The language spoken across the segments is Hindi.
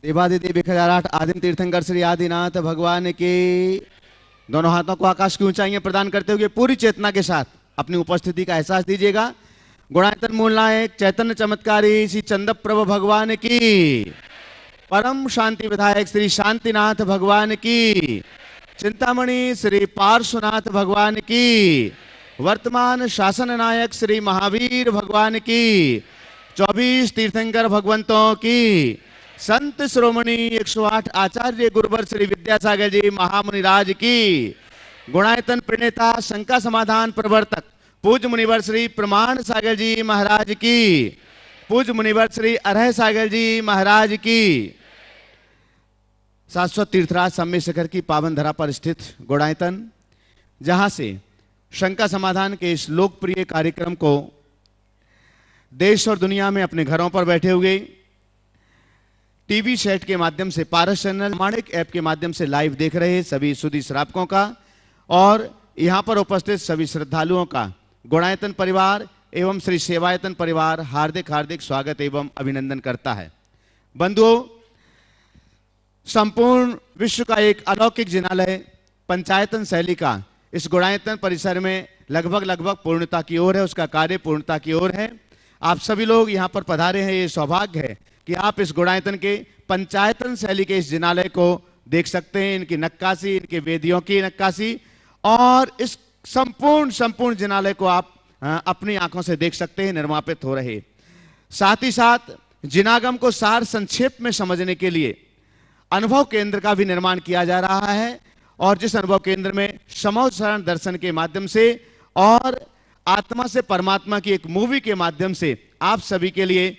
देवादिदेव 1008 आदिम तीर्थंकर श्री आदिनाथ भगवान के दोनों हाथों को आकाश की ऊंचाइयां प्रदान करते हुए पूरी चेतना के साथ अपनी उपस्थिति का एहसास दीजिएगा। गुणायतन मूल नायक चैतन्य चमत्कारी श्री चंद्र प्रभु भगवान की, परम शांति विधायक श्री शांतिनाथ भगवान की, चिंतामणि श्री पार्श्वनाथ भगवान की, वर्तमान शासन नायक श्री महावीर भगवान की, 24 तीर्थंकर भगवंतों की, संत श्रोमणी 108 आचार्य गुरुवर श्री विद्यासागर जी महामुनिराज की, गुणायतन प्रणेता शंका समाधान प्रवर्तक पूज्य मुनिवर श्री प्रमाण सागर जी महाराज की, पूज्य मुनिवर श्री अरह सागर जी महाराज की, शाश्वत तीर्थराज सम्य शिखर की पावन धरा पर स्थित गुणायतन, जहां से शंका समाधान के इस लोकप्रिय कार्यक्रम को देश और दुनिया में अपने घरों पर बैठे हुए टीवी सेट के माध्यम से, पारस चैनल, माणिक ऐप के माध्यम से लाइव देख रहे सभी सुधी श्रावकों का और यहां पर उपस्थित सभी श्रद्धालुओं का गुणायतन परिवार एवं श्री सेवायतन परिवार हार्दिक हार्दिक स्वागत एवं अभिनंदन करता है। बंधुओं, संपूर्ण विश्व का एक अलौकिक जिनालय पंचायतन शैली का इस गुणायतन परिसर में लगभग पूर्णता की ओर है, उसका कार्य पूर्णता की ओर है। आप सभी लोग यहाँ पर पधारे हैं, ये सौभाग्य है कि आप इस गुणायतन के पंचायतन शैली के इस जिनालय को देख सकते हैं, इनकी नक्काशी, इनके वेदियों की नक्काशी और इस संपूर्ण जिनालय को आप अपनी आंखों से देख सकते हैं निर्मापित हो रहे। साथ ही साथ जिनागम को सार संक्षेप में समझने के लिए अनुभव केंद्र का भी निर्माण किया जा रहा है और जिस अनुभव केंद्र में समोच्चारण दर्शन के माध्यम से और आत्मा से परमात्मा की एक मूवी के माध्यम से आप सभी के लिए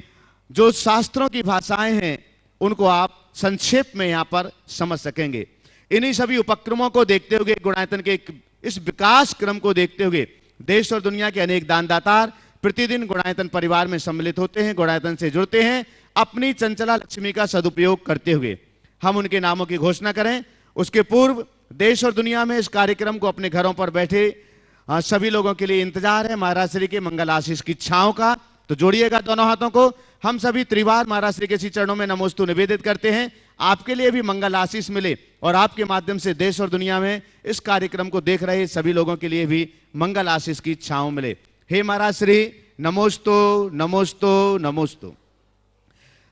जो शास्त्रों की भाषाएं हैं उनको आप संक्षेप में यहां पर समझ सकेंगे। इन्हीं सभी उपक्रमों को देखते हुए, गुणायतन के इस विकास क्रम को देखते हुए देश और दुनिया के अनेक दानदातार प्रतिदिन गुणायतन परिवार में सम्मिलित होते हैं, गुणायतन से जुड़ते हैं, अपनी चंचला लक्ष्मी का सदुपयोग करते हुए। हम उनके नामों की घोषणा करें उसके पूर्व देश और दुनिया में इस कार्यक्रम को अपने घरों पर बैठे सभी लोगों के लिए इंतजार है महाराज श्री के मंगल आशीष की छांव का। तो जोड़िएगा दोनों हाथों को, हम सभी त्रिवार महाराज श्री के श्री चरणों में नमोस्तु निवेदित करते हैं। आपके लिए भी मंगल आशीष मिले और आपके माध्यम से देश और दुनिया में इस कार्यक्रम को देख रहे सभी लोगों के लिए भी मंगल आशीष की छांव मिले। हे महाराज श्री, नमोस्तु नमोस्तु नमोस्तु।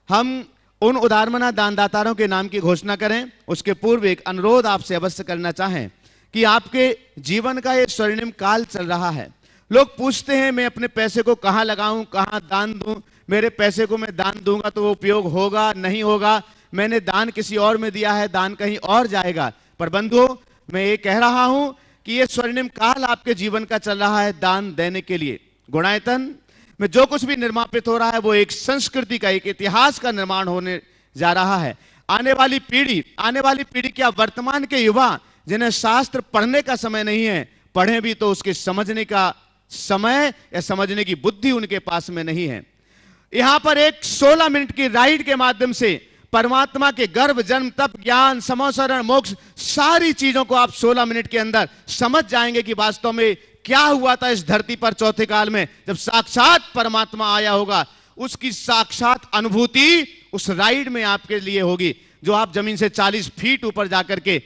हम उन उदारमना दानदातारों के नाम की घोषणा करें उसके पूर्व एक अनुरोध आपसे अवश्य करना चाहें कि आपके जीवन का एक स्वर्णिम काल चल रहा है। लोग पूछते हैं मैं अपने पैसे को कहां लगाऊं, कहां दान दूं, मेरे पैसे को मैं दान दूंगा तो वो उपयोग होगा नहीं होगा, मैंने दान किसी और में दिया है, दान कहीं और जाएगा। पर बंधुओं, मैं ये कह रहा हूं कि ये स्वर्णिम काल आपके जीवन का चल रहा है दान देने के लिए। गुणायतन में जो कुछ भी निर्मापित हो रहा है वो एक संस्कृति का, एक इतिहास का निर्माण होने जा रहा है। आने वाली पीढ़ी क्या, वर्तमान के युवा जिन्हें शास्त्र पढ़ने का समय नहीं है, पढ़े भी तो उसके समझने का समय या समझने की बुद्धि उनके पास में नहीं है। यहां पर एक 16 मिनट की राइड के माध्यम से परमात्मा के गर्भ, जन्म, तप, ज्ञान, समोसरण, मोक्ष, सारी चीजों को आप 16 मिनट के अंदर समझ जाएंगे कि वास्तव में क्या हुआ था इस धरती पर चौथे काल में जब साक्षात परमात्मा आया होगा। उसकी साक्षात अनुभूति उस राइड में आपके लिए होगी जो आप जमीन से 40 फीट ऊपर जाकर के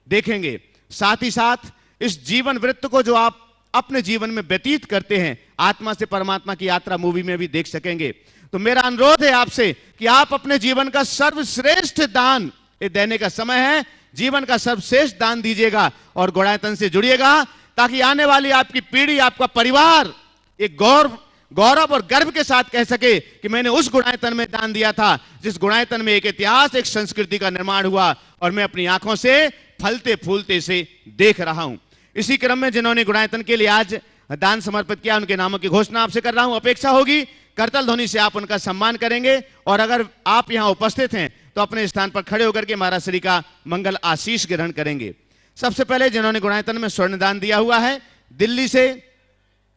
देखेंगे। साथ ही साथ इस जीवन वृत्त को जो आप अपने जीवन में व्यतीत करते हैं, आत्मा से परमात्मा की यात्रा मूवी में भी देख सकेंगे। तो मेरा अनुरोध है आपसे कि आप अपने जीवन का सर्वश्रेष्ठ दान, ये देने का समय है, जीवन का सर्वश्रेष्ठ दान दीजिएगा और गुणायतन से जुड़िएगा ताकि आने वाली आपकी पीढ़ी, आपका परिवार एक गौरव और गर्व के साथ कह सके कि मैंने उस गुणायतन में दान दिया था जिस गुणायतन में एक इतिहास, एक संस्कृति का निर्माण हुआ और मैं अपनी आंखों से फलते फूलते से देख रहा हूं। इसी क्रम में जिन्होंने गुणायतन के लिए आज दान समर्पित किया उनके नामों की घोषणा आपसे कर रहा हूं। अपेक्षा होगी करतल ध्वनि से आप उनका सम्मान करेंगे और अगर आप यहां उपस्थित हैं तो अपने स्थान पर खड़े होकर के महाराज श्री का मंगल आशीष ग्रहण करेंगे। सबसे पहले जिन्होंने गुणायतन में स्वर्ण दान दिया हुआ है, दिल्ली से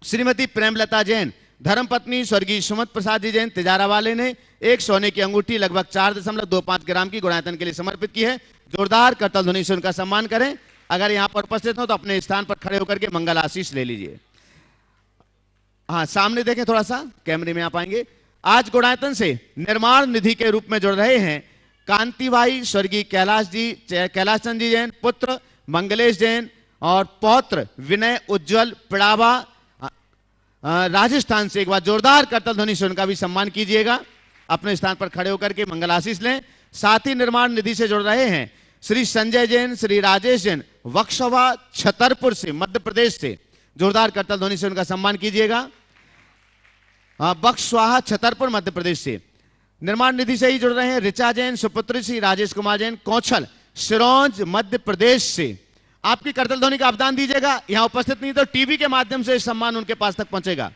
श्रीमती प्रेमलता जैन, धर्मपत्नी स्वर्गीय सुमत प्रसाद जी जैन तिजारा वाले ने एक सोने की अंगूठी लगभग 4.25 ग्राम की गुणायतन के लिए समर्पित की है। जोरदार करतल ध्वनि से उनका सम्मान करें। अगर यहां पर उपस्थित हो तो अपने स्थान पर खड़े होकर के मंगल आशीष ले लीजिए। हाँ, सामने देखें, थोड़ा सा कैमरे में आप आएंगे। आज गुणायतन से निर्माण निधि के रूप में जुड़ रहे हैं कांतिभाई स्वर्गीय कैलाश चंद जी जैन, पुत्र मंगलेश जैन और पौत्र विनय उज्जवल पिड़ावा राजस्थान से। एक बार जोरदार करतल ध्वनि से उनका भी सम्मान कीजिएगा। अपने स्थान पर खड़े होकर के मंगल आशीष लें। साथ ही निर्माण निधि से जुड़ रहे हैं श्री संजय जैन, श्री राजेश जैन, वक्सवा छतरपुर से, मध्य प्रदेश से। जोरदार करतल ध्वनि से उनका सम्मान कीजिएगा। बक्सवाहा छतरपुर मध्य प्रदेश से। निर्माण निधि से ही जुड़ रहे हैं ऋचा जैन, सुपुत्री श्री राजेश कुमार जैन, कौशल सिरौंज मध्य प्रदेश से। आपकी करतल ध्वनि का अवदान दीजिएगा। यहां उपस्थित नहीं तो टीवी के माध्यम से सम्मान उनके पास तक पहुंचेगा।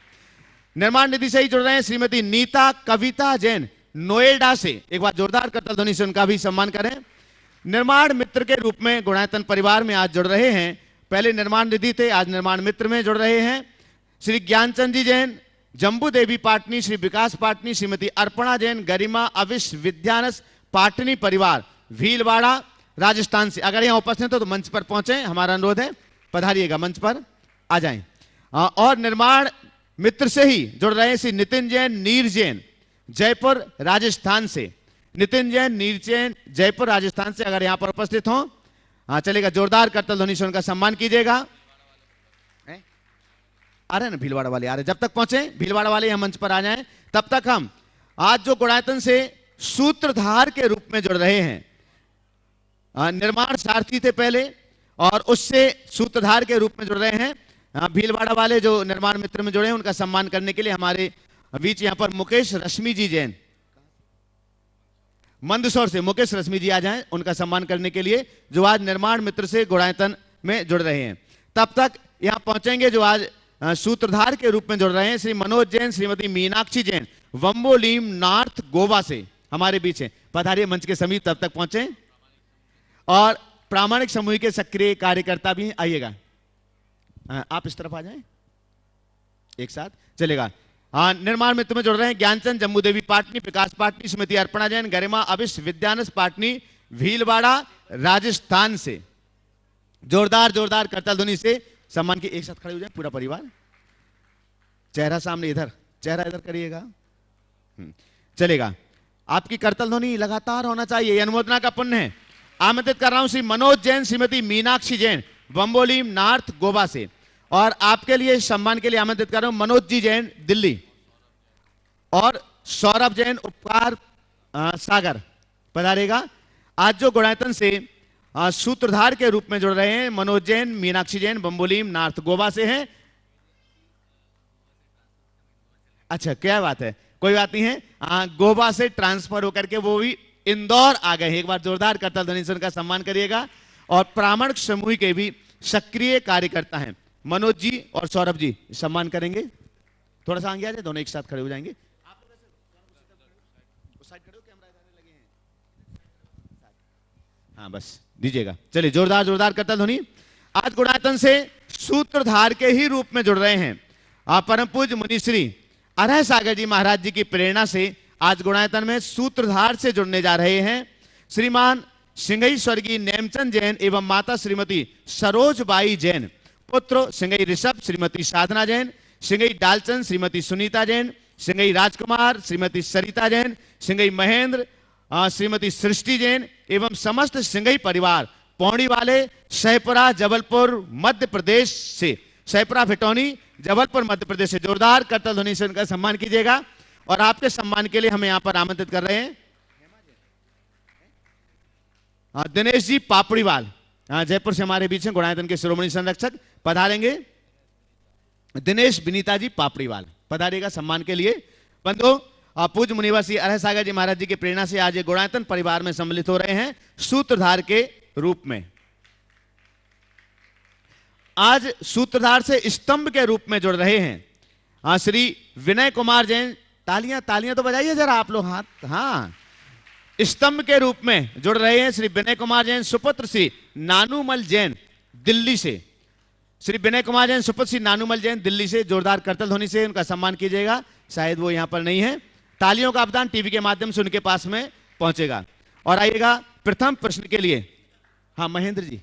निर्माण निधि से ही जुड़ रहे हैं श्रीमती नीता कविता जैन, नोएडा से। एक बार जोरदार करतल ध्वनि से उनका भी सम्मान करें। निर्माण मित्र के रूप में गुणायतन परिवार में आज जुड़ रहे हैं, पहले निर्माण निधि थे, आज निर्माण मित्र में जुड़ रहे हैं श्री ज्ञानचंद जी जैन, जम्बू देवी पाटनी, श्री विकास पाटनी, श्रीमती अर्पणा जैन, गरिमा अविश विद्यानस पाटनी परिवार, भीलवाड़ा राजस्थान से। अगर यहां उपस्थित हो तो मंच पर पहुंचे, हमारा अनुरोध है, पधारिएगा, मंच पर आ जाएं। और निर्माण मित्र से ही जुड़ रहे हैं श्री नितिन जैन, नीर जैन, जयपुर राजस्थान से। नितिन जैन, नीर जैन, जयपुर राजस्थान से अगर यहां पर उपस्थित हो, हाँ चलेगा। जोरदार करतल ध्वनि से उनका सम्मान कीजिएगा। आ रहे हैं ना भीलवाड़ा वाले, आ रहे। जब तक पहुंचे भीलवाड़ा वाले यहां मंच पर आ जाएं, तब तक हम आज जो गुणायतन से सूत्रधार के रूप में जुड़ रहे हैं, निर्माण सारथी थे पहले और उससे सूत्रधार के रूप में जुड़ रहे हैं भीलवाड़ा वाले जो निर्माण मित्र में जुड़े हैं, उनका सम्मान करने के लिए हमारे बीच यहां पर मुकेश रश्मि जी जैन, मंदसौर से मुकेश रश्मि जी आ जाएं उनका सम्मान करने के लिए, जो आज निर्माण मित्र से गुणायतन में जुड़ रहे हैं। तब तक यहां पहुंचेंगे जो आज सूत्रधार के रूप में जुड़ रहे हैं श्री मनोज जैन, श्रीमती मीनाक्षी जैन, वंबोलीम नॉर्थ गोवा से हमारे बीच है। पधारिए मंच के समीप, तब तक पहुंचे। और प्रामाणिक समूह के सक्रिय कार्यकर्ता भी आइएगा, आप इस तरफ आ जाएं, एक साथ चलेगा। निर्माण मित्र में जुड़ रहे हैं ज्ञानचंद जम्मू देवी पाटनी, प्रकाश पाटनी, श्रीमती अर्पणा जैन, गरिमा अविश विद्यानस पाटनी, भीलवाड़ा राजस्थान से। जोरदार जोरदार करतल ध्वनि से सम्मान की, एक साथ खड़े हो जाए पूरा परिवार। चेहरा सामने, इधर चेहरा इधर करिएगा, चलेगा। आपकी करतल ध्वनि लगातार होना चाहिए, अनुमोदना का पुण्य है। आमंत्रित कर रहा हूं श्री मनोज जैन, श्रीमती मीनाक्षी जैन, बम्बोलीम नॉर्थ गोवा से। और आपके लिए सम्मान के लिए आमंत्रित कर रहा हूं मनोज जी जैन, दिल्ली, और सौरभ जैन, उपकार सागर, पधारेगा। आज जो गुणायतन से सूत्रधार के रूप में जुड़ रहे हैं मनोज जैन, मीनाक्षी जैन, बम्बोलीम नॉर्थ गोवा से हैं। अच्छा, क्या बात है, कोई बात नहीं है। गोवा से ट्रांसफर होकर के वो भी इंदौर आ गए हैं। एक बार जोरदार करतल ध्वनि से उनका सम्मान करिएगा। और प्रामाणिक समूह के भी सक्रिय कार्यकर्ता हैं मनोज जी और सौरभ जी, सम्मान करेंगे। थोड़ा सा आगे आ जाए, दोनों एक साथ खड़े हो जाएंगे। हाँ बस दीजिएगा, चलिए। जोरदार जोरदार करतल ध्वनि। आज गुणायतन से सूत्रधार के ही रूप में जुड़ रहे हैं परम पूज्य मुनिश्री अरह सागर जी महाराज जी की प्रेरणा से आज गुणायतन में सूत्रधार से जुड़ने जा रहे हैं श्रीमान सिंघई स्वर्गीय नेमचंद जैन एवं माता श्रीमती सरोजबाई जैन, पुत्र सिंघई ऋषभ श्रीमती साधना जैन, सिंघई डालचंद श्रीमती सुनीता जैन, सिंघई राजकुमार श्रीमती सरिता जैन, सिंघई महेंद्र श्रीमती सृष्टि जैन एवं समस्त सिंघई परिवार पौड़ी वाले शहपुरा जबलपुर मध्य प्रदेश से, शहपुरा भिटौनी जबलपुर मध्य प्रदेश से। जोरदार करतल ध्वनि से उनका सम्मान कीजिएगा। और आपके सम्मान के लिए हमें यहां पर आमंत्रित कर रहे हैं दिनेश जी पापड़ीवाल, जयपुर से हमारे बीच में गुणायतन के शिरोमणि संरक्षक, पधारेंगे। दिनेश विनीता जी पापड़ीवाल, पधारेगा सम्मान के लिए। बंधु, पूज्य मुनिवर श्री अरह सागर जी महाराज जी की प्रेरणा से आज ये गुणायतन परिवार में सम्मिलित हो रहे हैं सूत्रधार के रूप में। आज सूत्रधार से स्तंभ के रूप में जुड़ रहे हैं श्री विनय कुमार जैन। तालियां तालियां तो बजाइए जरा आप लोग, हाथ। हाँ, स्तंभ के रूप में जुड़ रहे हैं श्री विनय कुमार जैन, सुपुत्र श्री नानूमल जैन, दिल्ली से। श्री विनय कुमार जैन, सुपुत्र श्री नानूमल जैन, दिल्ली से। जोरदार करतल ध्वनि से उनका सम्मान कीजिएगा। शायद वो यहां पर नहीं है। तालियों का अवदान टीवी के माध्यम से उनके पास में पहुंचेगा। और आइएगा प्रथम प्रश्न के लिए। हाँ महेंद्र जी,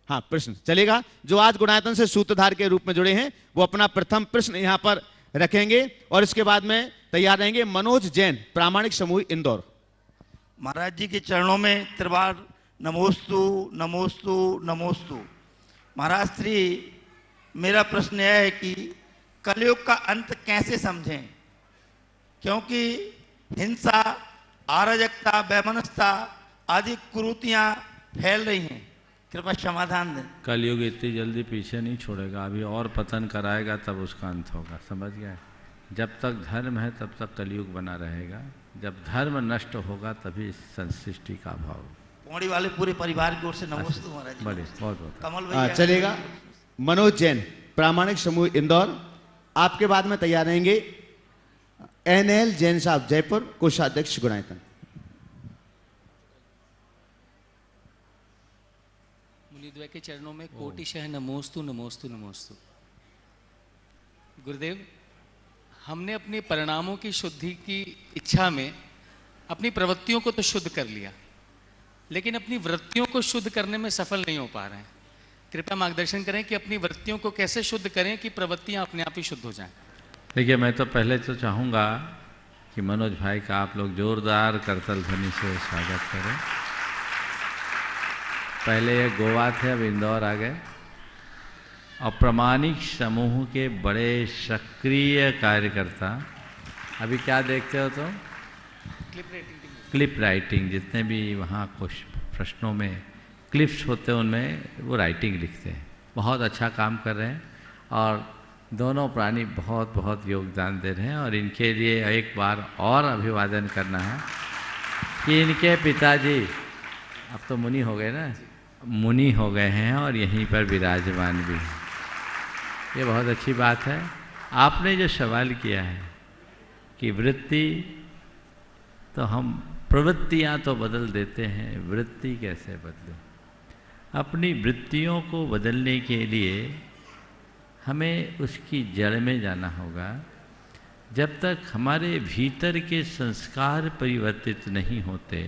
हाँ प्रश्न चलेगा। जो आज गुणायतन से सूत्रधार के रूप में जुड़े हैं वो अपना प्रथम प्रश्न यहाँ पर रखेंगे और इसके बाद में तैयार रहेंगे मनोज जैन, प्रामाणिक समूह इंदौर। महाराज जी के चरणों में त्रिवार नमोस्तु नमोस्तु नमोस्तु। महाराज श्री, मेरा प्रश्न यह है कि कलयुग का अंत कैसे समझें, क्योंकि हिंसा, अराजकता, वैमनस्यता आदि कुरीतियां फैल रही हैं, कृपया समाधान दें। कलयुग इतनी जल्दी पीछे नहीं छोड़ेगा, अभी और पतन कराएगा तब उसका अंत होगा, समझ गए। जब तक धर्म है तब तक कलयुग बना रहेगा, जब धर्म नष्ट होगा तभी सृष्टि का अभाव। पौड़ी वाले पूरे परिवार की ओर से नमस्ते महाराज जी। बड़े बहुत बहुत कमल भैया चलेगा। मनोज जैन, प्रामाणिक समूह इंदौर। आपके बाद में तैयार रहेंगे NL जैन साहब, जयपुर, कोषाध्यक्ष गुणायतन। मुनिद्वय के चरणों में कोटिशः नमोस्तु नमोस्तु नमोस्तु। गुरुदेव, हमने अपने परिणामों की शुद्धि की इच्छा में अपनी प्रवृत्तियों को तो शुद्ध कर लिया, लेकिन अपनी वृत्तियों को शुद्ध करने में सफल नहीं हो पा रहे हैं। कृपया मार्गदर्शन करें कि अपनी वृत्तियों को कैसे शुद्ध करें कि प्रवृत्तियां अपने आप ही शुद्ध हो जाएं। देखिए, मैं तो पहले तो चाहूँगा कि मनोज भाई का आप लोग जोरदार करतल ध्वनि से स्वागत करें। पहले ये गोवा थे, अब इंदौर आ गए और प्रामाणिक समूह के बड़े सक्रिय कार्यकर्ता। अभी क्या देखते हो तुम? क्लिप राइटिंग, जितने भी वहाँ कुछ प्रश्नों में क्लिप्स होते हैं उनमें वो राइटिंग लिखते हैं, बहुत अच्छा काम कर रहे हैं और दोनों प्राणी बहुत बहुत योगदान दे रहे हैं। और इनके लिए एक बार और अभिवादन करना है कि इनके पिताजी अब तो मुनि हो गए ना, मुनि हो गए हैं और यहीं पर विराजमान भी हैं। ये बहुत अच्छी बात है। आपने जो सवाल किया है कि वृत्ति, तो हम प्रवृत्तियाँ तो बदल देते हैं, वृत्ति कैसे बदलें? अपनी वृत्तियों को बदलने के लिए हमें उसकी जड़ में जाना होगा। जब तक हमारे भीतर के संस्कार परिवर्तित नहीं होते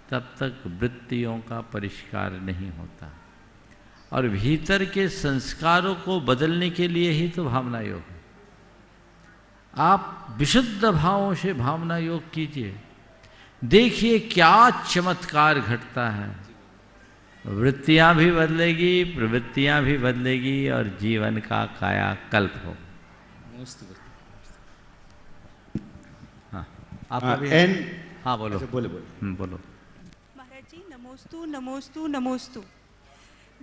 तब तक वृत्तियों का परिष्कार नहीं होता। और भीतर के संस्कारों को बदलने के लिए ही तो भावना योग है। आप विशुद्ध भावों से भावना योग कीजिए, देखिए क्या चमत्कार घटता है। वृत्तियां भी बदलेगी, प्रवृत्तियां भी बदलेगी और जीवन का कायाकल्प हो। हाँ, आपका भी है? हाँ बोलो। बोले बोले बोलो। महाराज जी नमोस्तु नमोस्तु नमोस्तु।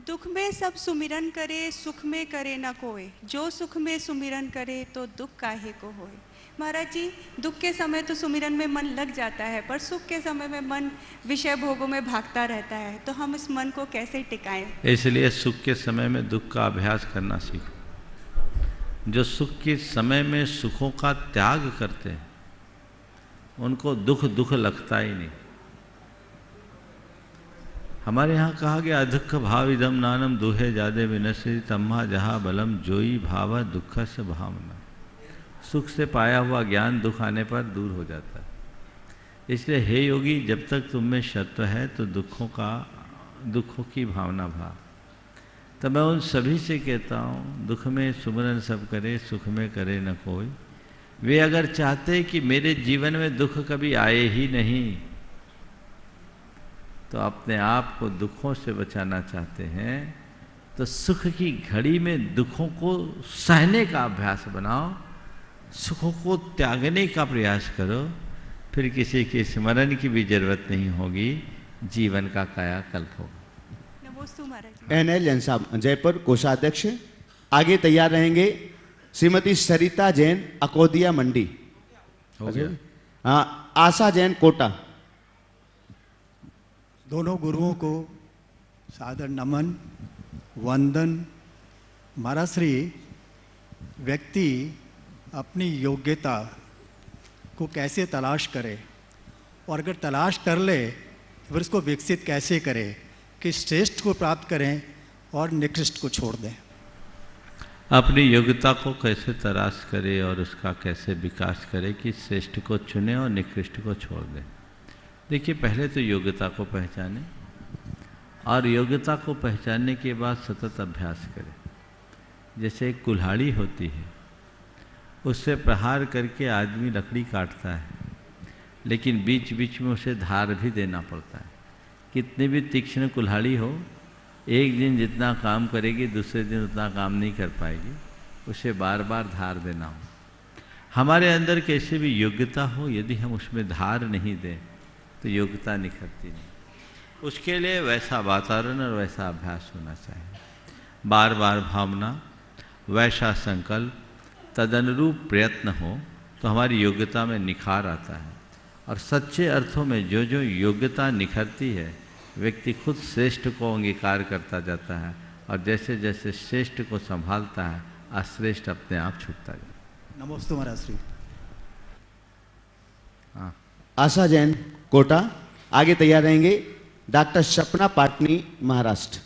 दुख में सब सुमिरन करे, सुख में करे न कोय, जो सुख में सुमिरन करे तो दुख काहे को होए। महाराज जी, दुख के समय तो सुमिरन में मन लग जाता है, पर सुख के समय में मन विषय भोगों में भागता रहता है, तो हम इस मन को कैसे टिकाएं? इसलिए सुख के समय में दुख का अभ्यास करना सीखो। जो सुख के समय में सुखों का त्याग करते हैं उनको दुख दुख लगता ही नहीं। हमारे यहाँ कहा गया अधुख भाव इदम नानम दुहे जादे विनश्य तम्हा जहा बलम जोई भाव दुख से भावना। सुख से पाया हुआ ज्ञान दुख आने पर दूर हो जाता है। इसलिए हे योगी, जब तक तुम में सत्व है तो दुखों की भावना भाव। तो मैं उन सभी से कहता हूँ, दुख में सुमरन सब करे, सुख में करे न कोई। वे अगर चाहते कि मेरे जीवन में दुख कभी आए ही नहीं, तो अपने आप को दुखों से बचाना चाहते हैं, तो सुख की घड़ी में दुखों को सहने का अभ्यास बनाओ, सुखों को त्यागने का प्रयास करो, फिर किसी के स्मरण की भी जरूरत नहीं होगी, जीवन का कायाकल्प होगा। नमोस्तु महाराज। NL जैन साहब, जयपुर, कोषाध्यक्ष। आगे तैयार रहेंगे श्रीमती सरिता जैन, अकोदिया मंडी। हो गया। हाँ, आशा जैन, कोटा। दोनों गुरुओं को सादर नमन, वंदन। महाराज श्री, व्यक्ति अपनी योग्यता को कैसे तलाश करे और अगर तलाश कर ले तो फिर उसको विकसित कैसे करे कि श्रेष्ठ को प्राप्त करें और निकृष्ट को छोड़ दें। अपनी योग्यता को कैसे तलाश करे और उसका कैसे विकास करे कि श्रेष्ठ को चुने और निकृष्ट को छोड़ दें। देखिए, पहले तो योग्यता को पहचाने और योग्यता को पहचानने के बाद सतत अभ्यास करें। जैसे एक कुल्हाड़ी होती है, उससे प्रहार करके आदमी लकड़ी काटता है, लेकिन बीच बीच में उसे धार भी देना पड़ता है। कितनी भी तीक्ष्ण कुल्हाड़ी हो, एक दिन जितना काम करेगी दूसरे दिन उतना काम नहीं कर पाएगी, उसे बार बार धार देना हो। हमारे अंदर कैसे भी योग्यता हो, यदि हम उसमें धार नहीं दें तो योग्यता निखरती नहीं। उसके लिए वैसा वातावरण और वैसा अभ्यास होना चाहिए। बार बार भावना, वैसा संकल्प, तदनुरूप प्रयत्न हो तो हमारी योग्यता में निखार आता है। और सच्चे अर्थों में जो जो योग्यता निखरती है, व्यक्ति खुद श्रेष्ठ को अंगीकार करता जाता है, और जैसे जैसे श्रेष्ठ को संभालता है, अश्रेष्ठ अपने आप छूटता जाता है। नमोस्तु महाराज श्री। हाँ, आशा जैन कोटा। आगे तैयार रहेंगे डॉक्टर सपना पाटनी महाराष्ट्र।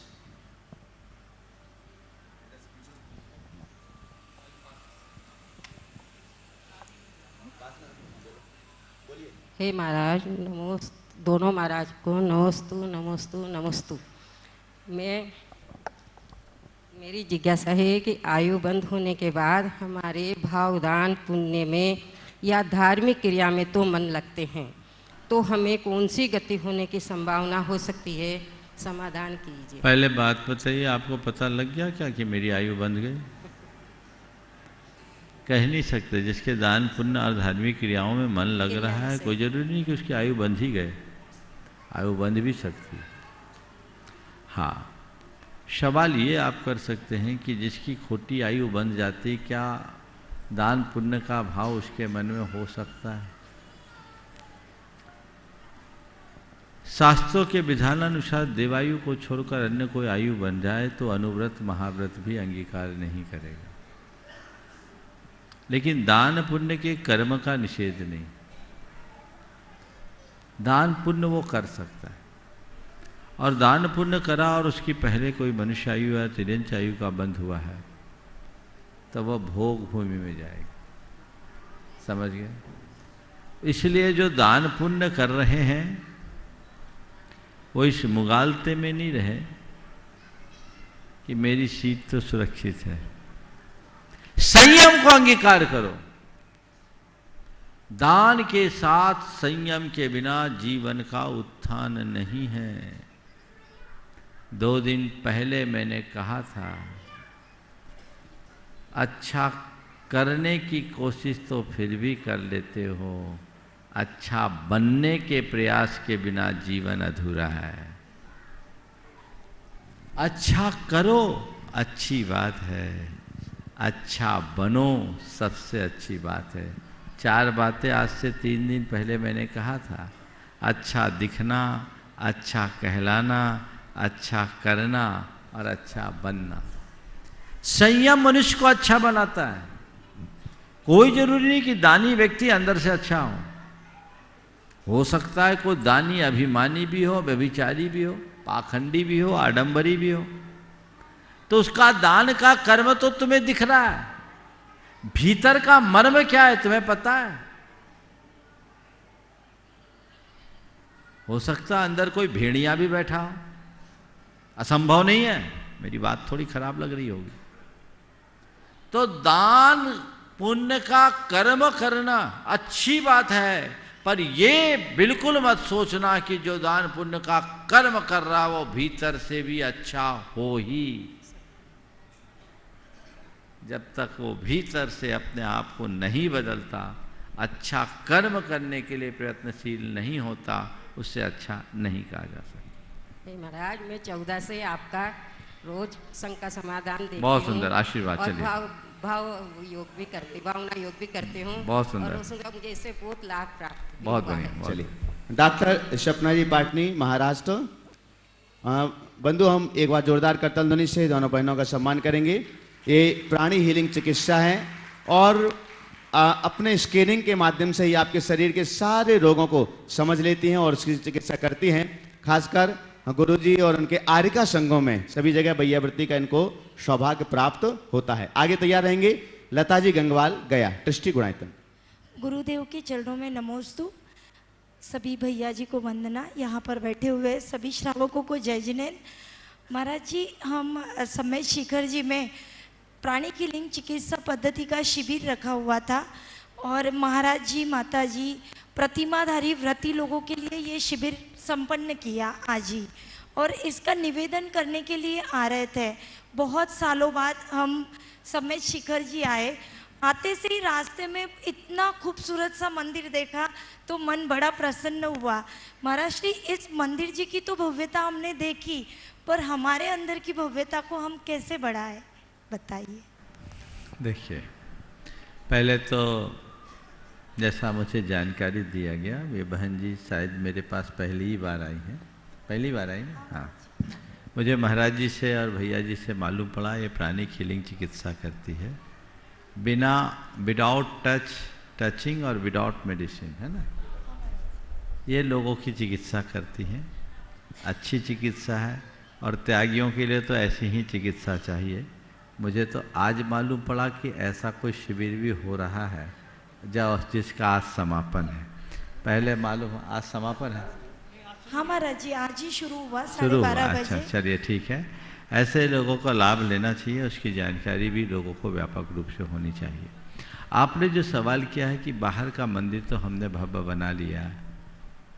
हे महाराज, दोनों महाराज को नमोस्तु नमोस्तु नमोस्तु। मेरी जिज्ञासा है कि आयु बंद होने के बाद हमारे भावदान पुण्य में या धार्मिक क्रिया में तो मन लगते हैं, तो हमें कौन सी गति होने की संभावना हो सकती है? समाधान कीजिए। पहले बात बताइए, आपको पता लग गया क्या कि मेरी आयु बंध गई? कह नहीं सकते। जिसके दान पुण्य और धार्मिक क्रियाओं में मन लग रहा है, कोई जरूरी नहीं कि उसकी आयु बंध ही गए, आयु बंध भी सकती है। हाँ, सवाल ये आप कर सकते हैं कि जिसकी खोटी आयु बंध जाती, क्या दान पुण्य का भाव उसके मन में हो सकता है? शास्त्रों के विधानानुसार देवायु को छोड़कर अन्य कोई आयु बन जाए तो अनुव्रत महाव्रत भी अंगीकार नहीं करेगा। लेकिन दान पुण्य के कर्म का निषेध नहीं, दान पुण्य वो कर सकता है। और दान पुण्य करा और उसकी पहले कोई मनुष्य आयु या तिर्यंच आयु का बंध हुआ है, तो वह भोग भूमि में जाएगा। समझ गए? इसलिए जो दान पुण्य कर रहे हैं वो इस मुगालते में नहीं रहे कि मेरी सीट तो सुरक्षित है। संयम को अंगीकार करो। दान के साथ संयम के बिना जीवन का उत्थान नहीं है। 2 दिन पहले मैंने कहा था, अच्छा करने की कोशिश तो फिर भी कर लेते हो, अच्छा बनने के प्रयास के बिना जीवन अधूरा है। अच्छा करो, अच्छी बात है, अच्छा बनो, सबसे अच्छी बात है। 4 बातें आज से 3 दिन पहले मैंने कहा था। अच्छा दिखना, अच्छा कहलाना, अच्छा करना और अच्छा बनना। संयम मनुष्य को अच्छा बनाता है। कोई जरूरी नहीं कि दानी व्यक्ति अंदर से अच्छा हो सकता है कोई दानी अभिमानी भी हो, व्यभिचारी भी हो, पाखंडी भी हो, आडंबरी भी हो, तो उसका दान का कर्म तो तुम्हें दिख रहा है, भीतर का मर्म क्या है तुम्हें पता है? हो सकता है अंदर कोई भेड़िया भी बैठा हो, असंभव नहीं है। मेरी बात थोड़ी खराब लग रही होगी। तो दान पुण्य का कर्म करना अच्छी बात है, पर ये बिल्कुल मत सोचना कि जो दान पुण्य का कर्म कर रहा वो भीतर से भी अच्छा हो ही। जब तक वो भीतर से अपने आप को नहीं बदलता, अच्छा कर्म करने के लिए प्रयत्नशील नहीं होता, उससे अच्छा नहीं कहा जा सकता। महाराज, मैं 14 से आपका रोज संघ का समाधान देखती हूँ। बहुत सुंदर, आशीर्वाद। चलिए, भाव योग भी करती, भावना योग भी करती हूँ। बहुत सुंदर, और उसका मुझे इससे बहुत लाभ प्राप्त। बहुत बढ़िया। चलिए, डॉक्टर सपना जी पाटनी महाराष्ट्र। बंधु, हम एक बार जोरदार करतल ध्वनि से दोनों बहनों का सम्मान करेंगे। ये प्राणी हीलिंग चिकित्सा है और अपने स्कैनिंग के माध्यम से ही आपके शरीर के सारे रोगों को समझ लेती हैं और उसकी चिकित्सा करती हैं। खासकर गुरुजी और उनके आरिका संघों में सभी जगह भैयावृत्ति का इनको सौभाग्य प्राप्त होता है। आगे तैयार रहेंगे लता जी गंगवाल, गया, ट्रस्टी गुणायतन। गुरुदेव के चरणों में नमोस्तु। सभी भैया जी को वंदना, यहाँ पर बैठे हुए सभी श्रावकों को जय जिनेन्द्र। महाराज जी, हम समय शिखर जी में प्राणी की लिंग चिकित्सा पद्धति का शिविर रखा हुआ था और महाराज जी, माता जी, प्रतिमाधारी व्रती लोगों के लिए ये शिविर संपन्न किया आज ही, और इसका निवेदन करने के लिए आ रहे थे। बहुत सालों बाद हम समय शिखर जी आए, आते से ही रास्ते में इतना खूबसूरत सा मंदिर देखा तो मन बड़ा प्रसन्न हुआ। महाराज श्री, इस मंदिर जी की तो भव्यता हमने देखी, पर हमारे अंदर की भव्यता को हम कैसे बढ़ाएं, बताइए। देखिए, पहले तो जैसा मुझे जानकारी दिया गया, ये बहन जी शायद मेरे पास पहली ही बार आई हैं। पहली बार आई ना? हाँ। मुझे महाराज जी से और भैया जी से मालूम पड़ा ये प्राणिक हीलिंग चिकित्सा करती है, बिना विदाउट टचिंग और विदाउट मेडिसिन, है ना। ये लोगों की चिकित्सा करती हैं, अच्छी चिकित्सा है और त्यागियों के लिए तो ऐसी ही चिकित्सा चाहिए। मुझे तो आज मालूम पड़ा कि ऐसा कोई शिविर भी हो रहा है जिसका आज समापन है। पहले मालूम आज समापन है? हाँ महाराज जी, आज ही शुरू हुआ, शुरू हुआ। 12:30 बजे। अच्छा, चलिए ठीक है। ऐसे लोगों को लाभ लेना चाहिए, उसकी जानकारी भी लोगों को व्यापक रूप से होनी चाहिए। आपने जो सवाल किया है कि बाहर का मंदिर तो हमने भव्य बना लिया,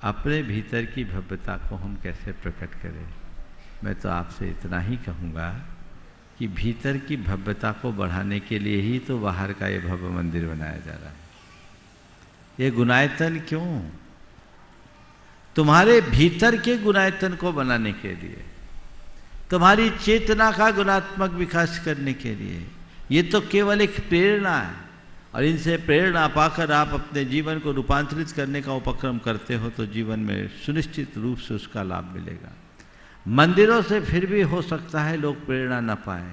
अपने भीतर की भव्यता को हम कैसे प्रकट करें। मैं तो आपसे इतना ही कहूँगा कि भीतर की भव्यता को बढ़ाने के लिए ही तो बाहर का ये भव्य मंदिर बनाया जा रहा है। ये गुणायतन क्यों? तुम्हारे भीतर के गुणायतन को बनाने के लिए, तुम्हारी चेतना का गुणात्मक विकास करने के लिए। ये तो केवल एक प्रेरणा है और इनसे प्रेरणा पाकर आप अपने जीवन को रूपांतरित करने का उपक्रम करते हो तो जीवन में सुनिश्चित रूप से उसका लाभ मिलेगा। मंदिरों से फिर भी हो सकता है लोग प्रेरणा न पाए,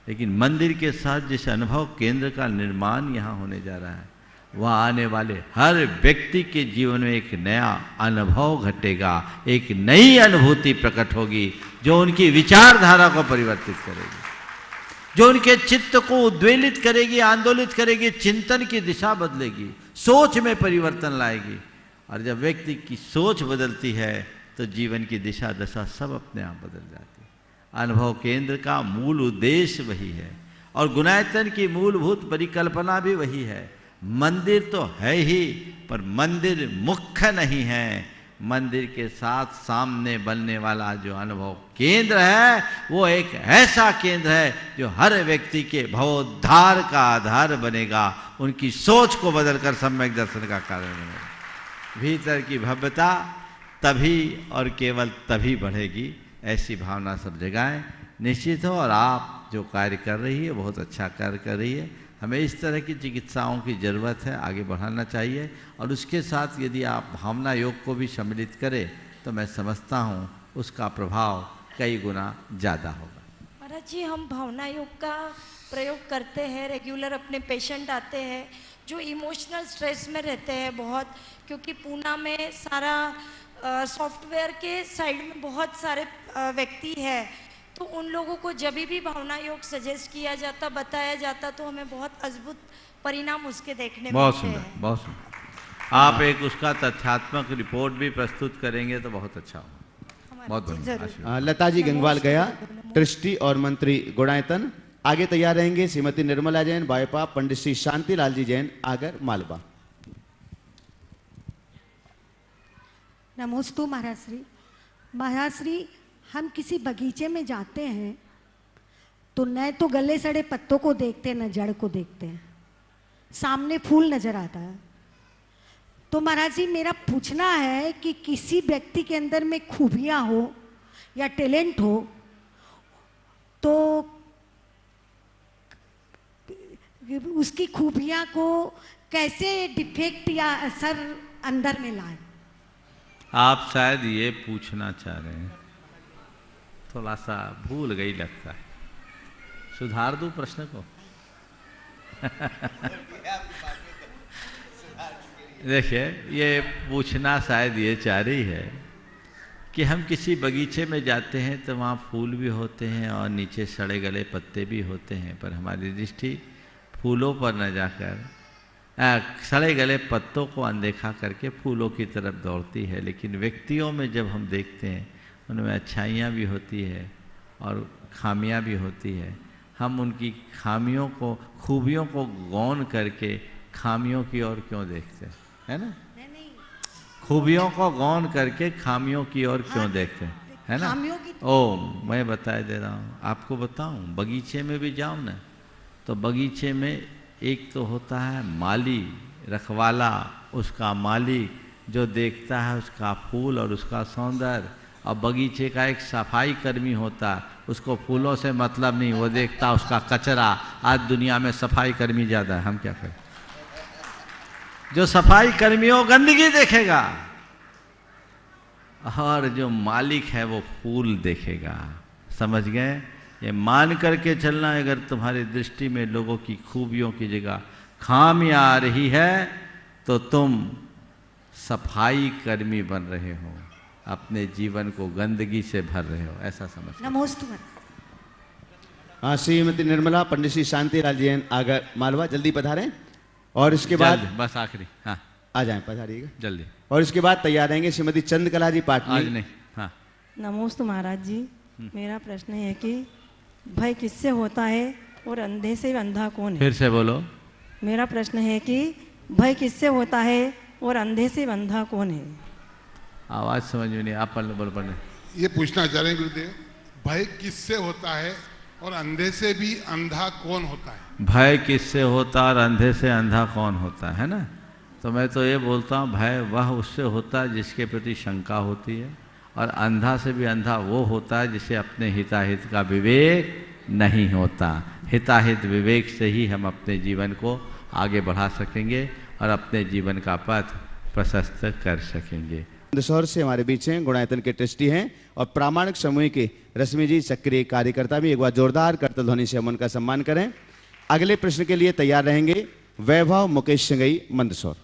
लेकिन मंदिर के साथ जिस अनुभव केंद्र का निर्माण यहाँ होने जा रहा है, वहाँ आने वाले हर व्यक्ति के जीवन में एक नया अनुभव घटेगा, एक नई अनुभूति प्रकट होगी जो उनकी विचारधारा को परिवर्तित करेगी, जो उनके चित्त को उद्वेलित करेगी, आंदोलित करेगी, चिंतन की दिशा बदलेगी, सोच में परिवर्तन लाएगी। और जब व्यक्ति की सोच बदलती है तो जीवन की दिशा दशा सब अपने आप बदल जाती है। अनुभव केंद्र का मूल उद्देश्य वही है और गुणायतन की मूलभूत परिकल्पना भी वही है। मंदिर तो है ही, पर मंदिर मुख्य नहीं है। मंदिर के साथ सामने बनने वाला जो अनुभव केंद्र है वो एक ऐसा केंद्र है जो हर व्यक्ति के भवोद्धार का आधार बनेगा, उनकी सोच को बदलकर सम्यक दर्शन का कारण बनेगा। भीतर की भव्यता तभी और केवल तभी बढ़ेगी, ऐसी भावना सब जगाएं। निश्चित हो, और आप जो कार्य कर रही है बहुत अच्छा कार्य कर रही है। हमें इस तरह की चिकित्साओं की ज़रूरत है, आगे बढ़ाना चाहिए। और उसके साथ यदि आप भावना योग को भी सम्मिलित करें तो मैं समझता हूँ उसका प्रभाव कई गुना ज़्यादा होगा। महाराज जी, हम भावना योग का प्रयोग करते हैं, रेगुलर अपने पेशेंट आते हैं जो इमोशनल स्ट्रेस में रहते हैं बहुत, क्योंकि पूना में सारा सॉफ्टवेयर के साइड में बहुत सारे व्यक्ति हैं, तो उन लोगों को जब भी भावना योग सजेस्ट किया जाता, बताया जाता, तो हमें बहुत अद्भुत परिणाम उसके देखने बहुत मिलते सुंदर, हैं। बहुत सुंदर। आप एक उसका तथ्यात्मक रिपोर्ट भी प्रस्तुत करेंगे तो बहुत अच्छा होगा। बहुत बढ़िया। लता जी गंगवाल गया, ट्रस्टी और मंत्री गुणायतन। आगे तैयार रहेंगे श्रीमती निर्मला जैन बायपा, पंडित श्री शांतिलाल जी जैन आगर मालवा। नमोस्तु महाराज श्री। महाराज श्री, हम किसी बगीचे में जाते हैं तो न तो गले सड़े पत्तों को देखते हैं न जड़ को देखते हैं, सामने फूल नजर आता है। तो महाराज जी, मेरा पूछना है कि किसी व्यक्ति के अंदर में खूबियां हो या टैलेंट हो तो उसकी खूबियां को कैसे डिफेक्ट या असर अंदर में लाए? आप शायद ये पूछना चाह रहे हैं, थोड़ा सा भूल गई लगता है, सुधार दूं प्रश्न को? देखिए, ये पूछना शायद ये चाह रही है कि हम किसी बगीचे में जाते हैं तो वहाँ फूल भी होते हैं और नीचे सड़े गले पत्ते भी होते हैं, पर हमारी दृष्टि फूलों पर न जाकर सड़े गले पत्तों को अनदेखा करके फूलों की तरफ दौड़ती है। लेकिन व्यक्तियों में जब हम देखते हैं उनमें अच्छाइयाँ भी होती है और खामियाँ भी होती है। हम उनकी खामियों को, खूबियों को गौन करके खामियों की ओर क्यों देखते हैं, है ना? खूबियों को गौन करके खामियों की ओर क्यों देखते हैं, है ना? ओ, मैं बता दे रहा हूँ आपको, बताऊँ, बगीचे में भी जाओ ना तो बगीचे में एक तो होता है माली, रखवाला, उसका मालिक जो देखता है उसका फूल और उसका सौंदर्य, और बगीचे का एक सफाई कर्मी होता है, उसको फूलों से मतलब नहीं, वो देखता उसका कचरा। आज दुनिया में सफाई कर्मी ज़्यादा है, हम क्या करें? जो सफाई कर्मी हो गंदगी देखेगा और जो मालिक है वो फूल देखेगा। समझ गए? ये मान करके चलना, अगर तुम्हारी दृष्टि में लोगों की खूबियों की जगह खामियां आ रही है तो तुम सफाई कर्मी बन रहे हो, अपने जीवन को गंदगी से भर रहे हो, ऐसा समझ। नमोस्तु। हाँ, श्रीमती निर्मला पंडित श्री शांतिलाल जैन आगर मालवा, जल्दी पधारें। और इसके बाद बस आखिरी, हाँ आ जाएं, पधारिएगा जल्दी। और इसके बाद तैयार रहेंगे श्रीमती चंद्रकला जी पाटनी। आज नहीं, हाँ। नमोस्तु महाराज जी, मेरा प्रश्न है कि भय किससे होता है और अंधे से अंधा कौन है? फिर से बोलो। मेरा प्रश्न है कि भय किससे होता है और अंधे से अंधा कौन है? आवाज समझ में नहीं, आप पढ़। ये पूछना चाह रहे हैं गुरुदेव, भय किससे होता है और अंधे से भी अंधा कौन होता है? भय किससे होता और अंधे से अंधा कौन होता है ना? तो मैं तो ये बोलता हूँ, भय वह उससे होता है जिसके प्रति शंका होती है, और अंधा से भी अंधा वो होता है जिसे अपने हिताहित का विवेक नहीं होता। हिताहित विवेक से ही हम अपने जीवन को आगे बढ़ा सकेंगे और अपने जीवन का पथ प्रशस्त कर सकेंगे। दशहर से हमारे बीच हैं, गुणायतन के ट्रस्टी हैं और प्रामाणिक समूह के रश्मि जी सक्रिय कार्यकर्ता भी। एक बार जोरदार करतल ध्वनि से हम उनका सम्मान करें। अगले प्रश्न के लिए तैयार रहेंगे वैभव मुकेश सिंगई मंदसौर।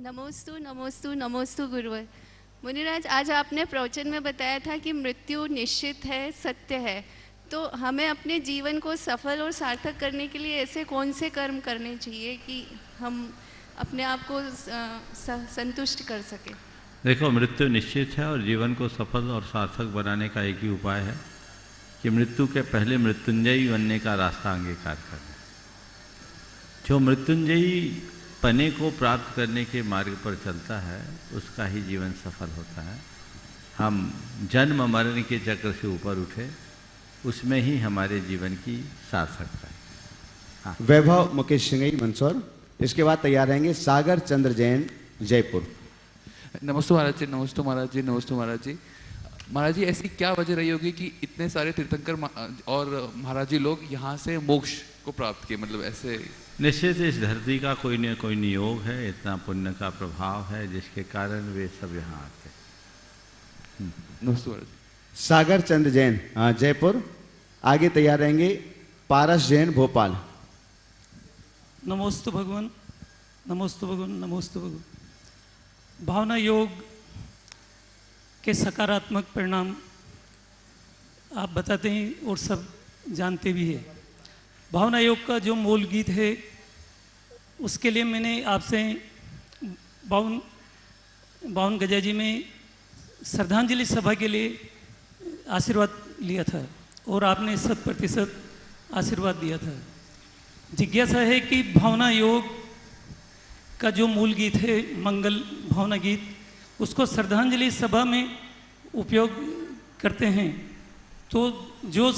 नमोस्तु नमोस्तु नमोस्तु गुरुवर। मुनिराज, आज आपने प्रवचन में बताया था कि मृत्यु निश्चित है, सत्य है, तो हमें अपने जीवन को सफल और सार्थक करने के लिए ऐसे कौन से कर्म करने चाहिए कि हम अपने आप को संतुष्ट कर सके? देखो, मृत्यु निश्चित है और जीवन को सफल और सार्थक बनाने का एक ही उपाय है कि मृत्यु के पहले मृत्युंजयी बनने का रास्ता अंगीकार करना। जो मृत्युंजयी पने को प्राप्त करने के मार्ग पर चलता है उसका ही जीवन सफल होता है। हम जन्म मरण के चक्र से ऊपर उठे, उसमें ही हमारे जीवन की सार्थकता है। हाँ। वैभव मुकेश सिंगई मंदसौर। इसके बाद तैयार रहेंगे सागर चंद्र जैन जयपुर। नमस्ते महाराज जी, नमस्ते महाराज जी, नमस्ते महाराज जी। महाराज जी, ऐसी क्या वजह रही होगी कि इतने सारे तीर्थंकर और महाराज जी लोग यहाँ से मोक्ष को प्राप्त किए? मतलब ऐसे निश्चित इस धरती का कोई न कोई नियोग है, इतना पुण्य का प्रभाव है जिसके कारण वे सब यहाँ आते हैं। नमस्ते महाराज जी। सागर चंद्र जैन जयपुर। आगे तैयार रहेंगे पारस जैन भोपाल। नमोस्तु भगवान, नमोस्तु भगवान, नमोस्तु भगवान। भावना योग के सकारात्मक परिणाम आप बताते हैं और सब जानते भी हैं। भावना योग का जो मूल गीत है उसके लिए मैंने आपसे 52 गजा जी में श्रद्धांजलि सभा के लिए आशीर्वाद लिया था और आपने 100% आशीर्वाद दिया था। जिज्ञासा है कि भावना योग का जो मूल गीत है मंगल भावना गीत, उसको श्रद्धांजलि सभा में उपयोग करते हैं, तो जो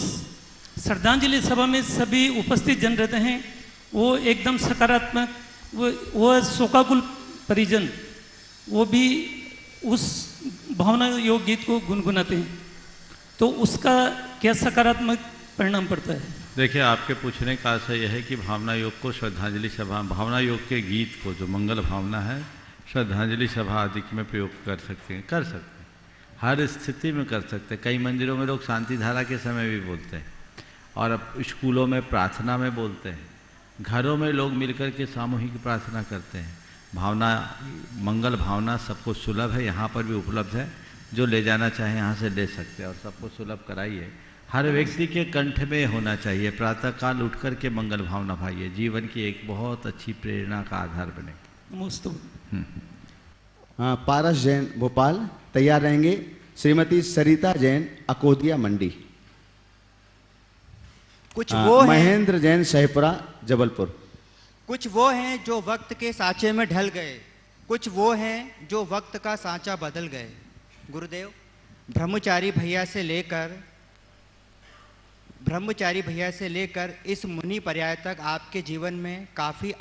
श्रद्धांजलि सभा में सभी उपस्थित जन रहते हैं वो एकदम सकारात्मक, वो शोकाकुल परिजन वो भी उस भावना योग गीत को गुनगुनाते हैं, तो उसका क्या सकारात्मक परिणाम पड़ता है? देखिए, आपके पूछने का आशय यह है कि भावना योग को श्रद्धांजलि सभा, भावना योग के गीत को जो मंगल भावना है श्रद्धांजलि सभा आदि में प्रयोग कर सकते हैं। हर स्थिति में कर सकते हैं। कई मंदिरों में लोग शांति धारा के समय भी बोलते हैं और अब स्कूलों में प्रार्थना में बोलते हैं, घरों में लोग मिलकर के सामूहिक प्रार्थना करते हैं। भावना, मंगल भावना सबको सुलभ है, यहाँ पर भी उपलब्ध है। जो ले जाना चाहे यहाँ से ले सकते हैं और सबको सुलभ कराइए। हर व्यक्ति के कंठ में होना चाहिए। प्रातःकाल उठ कर के मंगल भावना भाइये, जीवन की एक बहुत अच्छी प्रेरणा का आधार बने। नमस्ते। हाँ, पारस जैन भोपाल तैयार रहेंगे। श्रीमती सरिता जैन अकोदिया मंडी। कुछ वो हैं, महेंद्र जैन शाहपुरा जबलपुर। कुछ वो हैं जो वक्त के सांचे में ढल गए, कुछ वो हैं जो वक्त का सांचा बदल गए। गुरुदेव, ब्रह्मचारी भैया से लेकर इस मुनि पर्याय तक आपके जीवन में काफ़ी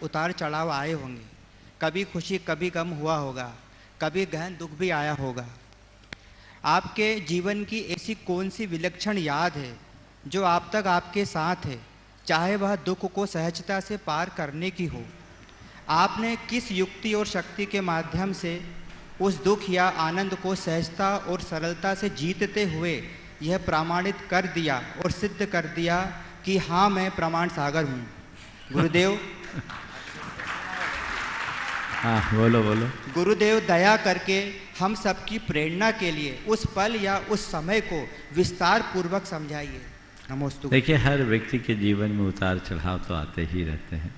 उतार चढ़ाव आए होंगे। कभी खुशी कभी गम हुआ होगा, कभी गहन दुख भी आया होगा। आपके जीवन की ऐसी कौन सी विलक्षण याद है जो आप तक आपके साथ है, चाहे वह दुख को सहजता से पार करने की हो? आपने किस युक्ति और शक्ति के माध्यम से उस दुख या आनंद को सहजता और सरलता से जीतते हुए यह प्रमाणित कर दिया और सिद्ध कर दिया कि हाँ, मैं प्रमाण सागर हूँ? गुरुदेव, हाँ बोलो बोलो। गुरुदेव, दया करके हम सबकी प्रेरणा के लिए उस पल या उस समय को विस्तार पूर्वक समझाइए। नमोस्तु। देखिए, हर व्यक्ति के जीवन में उतार चढ़ाव तो आते ही रहते हैं।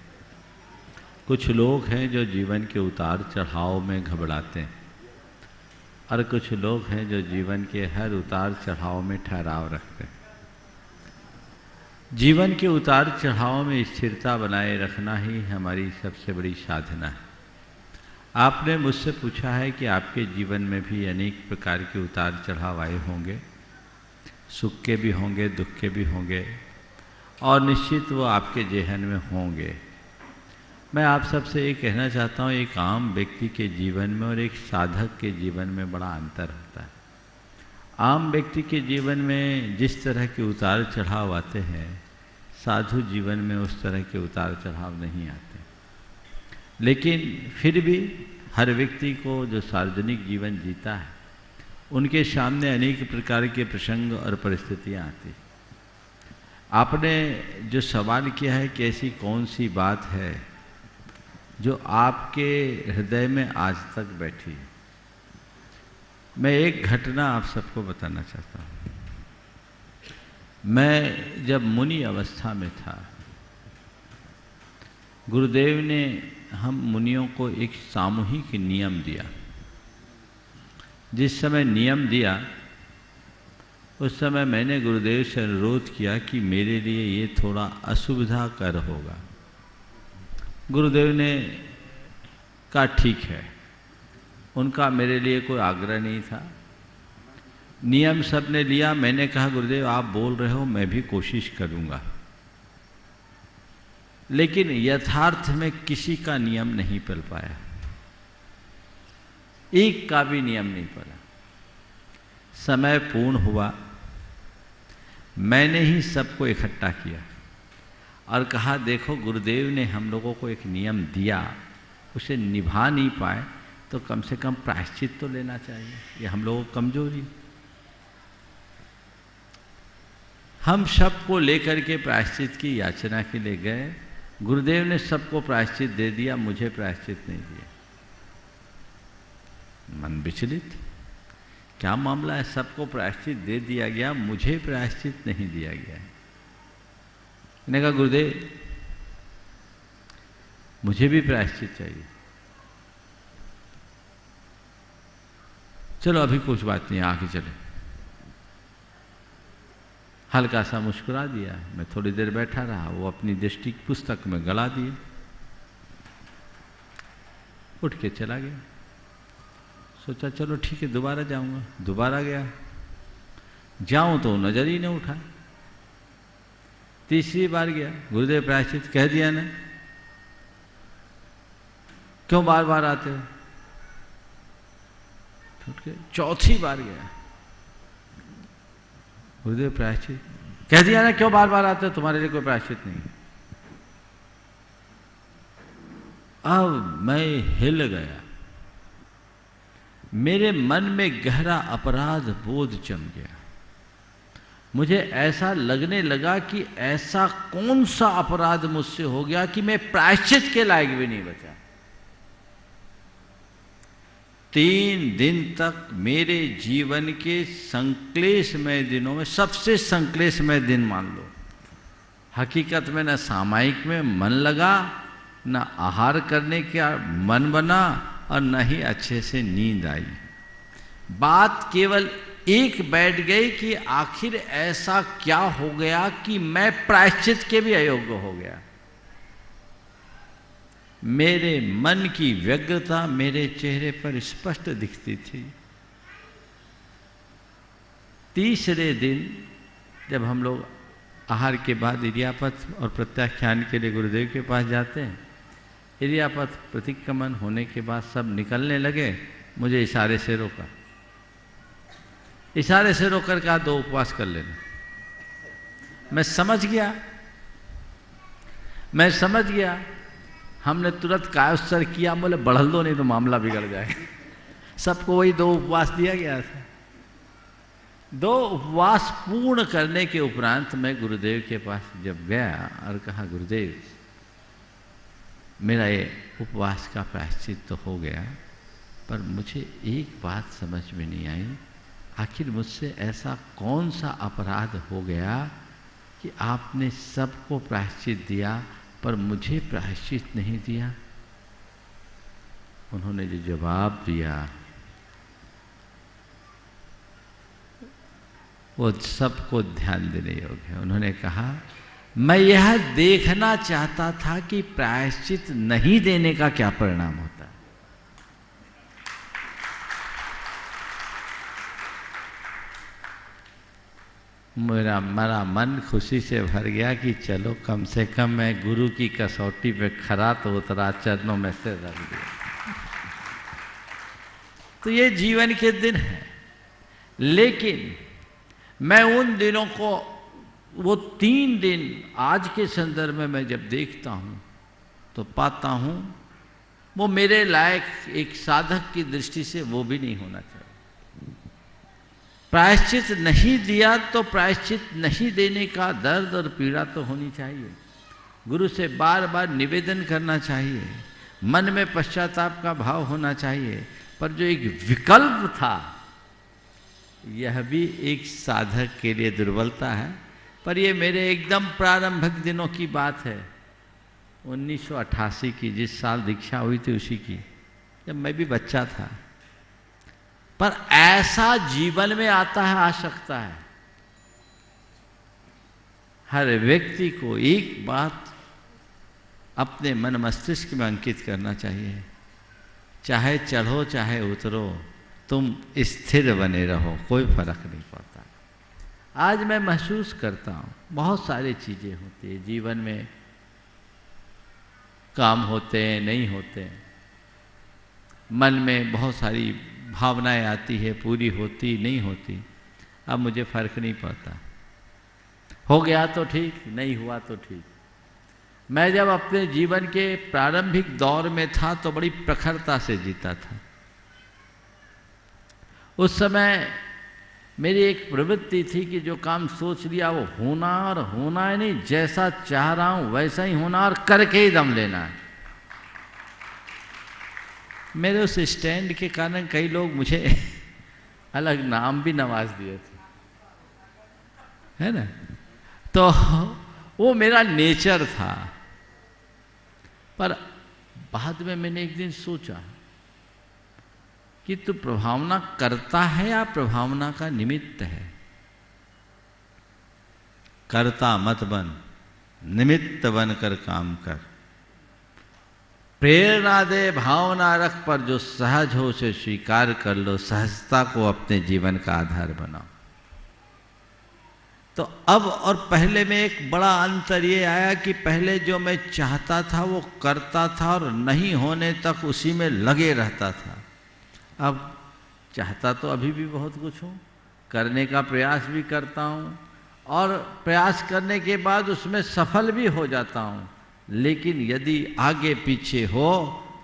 कुछ लोग हैं जो जीवन के उतार चढ़ाव में घबराते हैं, और कुछ लोग हैं जो जीवन के हर उतार चढ़ाव में ठहराव रखते हैं। जीवन के उतार चढ़ाव में स्थिरता बनाए रखना ही हमारी सबसे बड़ी साधना है। आपने मुझसे पूछा है कि आपके जीवन में भी अनेक प्रकार के उतार चढ़ाव आए होंगे, सुख के भी होंगे, दुख के भी होंगे, और निश्चित वो आपके जेहन में होंगे। मैं आप सबसे ये कहना चाहता हूँ, एक आम व्यक्ति के जीवन में और एक साधक के जीवन में बड़ा अंतर होता है। आम व्यक्ति के जीवन में जिस तरह के उतार चढ़ाव आते हैं, साधु जीवन में उस तरह के उतार चढ़ाव नहीं आते। लेकिन फिर भी हर व्यक्ति को जो सार्वजनिक जीवन जीता है, उनके सामने अनेक प्रकार के प्रसंग और परिस्थितियाँ आती। आपने जो सवाल किया है कि ऐसी कौन सी बात है जो आपके हृदय में आज तक बैठी है, मैं एक घटना आप सबको बताना चाहता हूँ। मैं जब मुनि अवस्था में था, गुरुदेव ने हम मुनियों को एक सामूहिक नियम दिया। जिस समय नियम दिया, उस समय मैंने गुरुदेव से अनुरोध किया कि मेरे लिए ये थोड़ा असुविधाकर होगा। गुरुदेव ने कहा ठीक है। उनका मेरे लिए कोई आग्रह नहीं था। नियम सब ने लिया। मैंने कहा गुरुदेव आप बोल रहे हो, मैं भी कोशिश करूँगा, लेकिन यथार्थ में किसी का नियम नहीं पल पाया, एक का भी नियम नहीं पड़ा। समय पूर्ण हुआ, मैंने ही सबको इकट्ठा किया और कहा देखो गुरुदेव ने हम लोगों को एक नियम दिया, उसे निभा नहीं पाए तो कम से कम प्रायश्चित तो लेना चाहिए। ये हम लोगों को कमजोरी। हम सबको लेकर के प्रायश्चित की याचना के लिए गए। गुरुदेव ने सबको प्रायश्चित दे दिया, मुझे प्रायश्चित नहीं दिया। मन विचलित, क्या मामला है? सबको प्रायश्चित दे दिया गया, मुझे प्रायश्चित नहीं दिया गया है। मैंने कहा गुरुदेव मुझे भी प्रायश्चित चाहिए। चलो अभी कुछ बात नहीं, आगे चले। हल्का सा मुस्कुरा दिया। मैं थोड़ी देर बैठा रहा, वो अपनी दृष्टि पुस्तक में गड़ा दिए, उठ के चला गया। सोचा चलो ठीक है दोबारा जाऊंगा। दोबारा गया, जाऊं तो नजर ही नहीं उठा। तीसरी बार गया, गुरुदेव प्रायश्चित कह दिया ना, क्यों बार बार आते हो? छूट के चौथी बार गया, गुरुदेव प्रायश्चित कह दिया ना, क्यों बार बार आते हो? तुम्हारे लिए कोई प्रायश्चित नहीं। अब मैं हिल गया। मेरे मन में गहरा अपराध बोध जम गया। मुझे ऐसा लगने लगा कि ऐसा कौन सा अपराध मुझसे हो गया कि मैं प्रायश्चित के लायक भी नहीं बचा। 3 दिन तक मेरे जीवन के संक्लेशमय दिनों में सबसे संक्लेशमय दिन मान लो। हकीकत में न सामायिक में मन लगा, न आहार करने का मन बना, और न ही अच्छे से नींद आई। बात केवल एक बैठ गई कि आखिर ऐसा क्या हो गया कि मैं प्रायश्चित के भी अयोग्य हो गया। मेरे मन की व्यग्रता मेरे चेहरे पर स्पष्ट दिखती थी। तीसरे दिन जब हम लोग आहार के बाद इरियापथ और प्रत्याख्यान के लिए गुरुदेव के पास जाते हैं, इरियापथ प्रतिक्रमण होने के बाद सब निकलने लगे, मुझे इशारे से रोका। इशारे से रोकर कहा 2 उपवास कर लेना। मैं समझ गया। हमने तुरंत कायोत्सर किया, बोले बढ़ल दो नहीं तो मामला बिगड़ जाएगा। सबको वही 2 उपवास दिया गया था। 2 उपवास पूर्ण करने के उपरांत मैं गुरुदेव के पास जब गया और कहा, गुरुदेव मेरा ये उपवास का प्रायश्चित तो हो गया, पर मुझे एक बात समझ में नहीं आई, आखिर मुझसे ऐसा कौन सा अपराध हो गया कि आपने सबको प्रायश्चित दिया पर मुझे प्रायश्चित नहीं दिया। उन्होंने जो जवाब दिया वो सबको ध्यान देने योग्य है। उन्होंने कहा, मैं यह देखना चाहता था कि प्रायश्चित नहीं देने का क्या परिणाम होता है। मेरा मन खुशी से भर गया कि चलो कम से कम मैं गुरु की कसौटी पे खरा तो उतरा, चरणों में से रख दिया। तो ये जीवन के दिन हैं, लेकिन मैं उन दिनों को, वो 3 दिन आज के संदर्भ में मैं जब देखता हूँ तो पाता हूँ वो मेरे लायक एक साधक की दृष्टि से वो भी नहीं होना चाहिए। प्रायश्चित नहीं दिया तो प्रायश्चित नहीं देने का दर्द और पीड़ा तो होनी चाहिए। गुरु से बार बार निवेदन करना चाहिए, मन में पश्चाताप का भाव होना चाहिए। पर जो एक विकल्प था, यह भी एक साधक के लिए दुर्बलता है। पर ये मेरे एकदम प्रारंभिक दिनों की बात है, 1988 की, जिस साल दीक्षा हुई थी उसी की, जब मैं भी बच्चा था। पर ऐसा जीवन में आता है, आ सकता है। हर व्यक्ति को एक बात अपने मन मस्तिष्क में अंकित करना चाहिए, चाहे चढ़ो चाहे उतरो, तुम स्थिर बने रहो, कोई फर्क नहीं पड़ता। आज मैं महसूस करता हूँ बहुत सारी चीज़ें होती है जीवन में, काम होते हैं नहीं होते हैं, मन में बहुत सारी भावनाएं आती है, पूरी होती नहीं होती। अब मुझे फर्क नहीं पड़ता, हो गया तो ठीक, नहीं हुआ तो ठीक। मैं जब अपने जीवन के प्रारंभिक दौर में था तो बड़ी प्रखरता से जीता था। उस समय मेरी एक प्रवृत्ति थी कि जो काम सोच लिया वो होना, और होना है नहीं, जैसा चाह रहा हूं वैसा ही होना और करके ही दम लेना है। मेरे उस स्टैंड के कारण कई लोग मुझे अलग नाम भी नवाज दिए थे, है ना। तो वो मेरा नेचर था। पर बाद में मैंने एक दिन सोचा कि तू प्रभावना करता है या प्रभावना का निमित्त है। करता मत बन, निमित्त बनकर काम कर। प्रेरणा दे, भावना रख, पर जो सहज हो उसे स्वीकार कर लो। सहजता को अपने जीवन का आधार बनाओ। तो अब और पहले में एक बड़ा अंतर ये आया कि पहले जो मैं चाहता था वो करता था और नहीं होने तक उसी में लगे रहता था। अब चाहता तो अभी भी बहुत कुछ हूँ, करने का प्रयास भी करता हूँ और प्रयास करने के बाद उसमें सफल भी हो जाता हूँ। लेकिन यदि आगे पीछे हो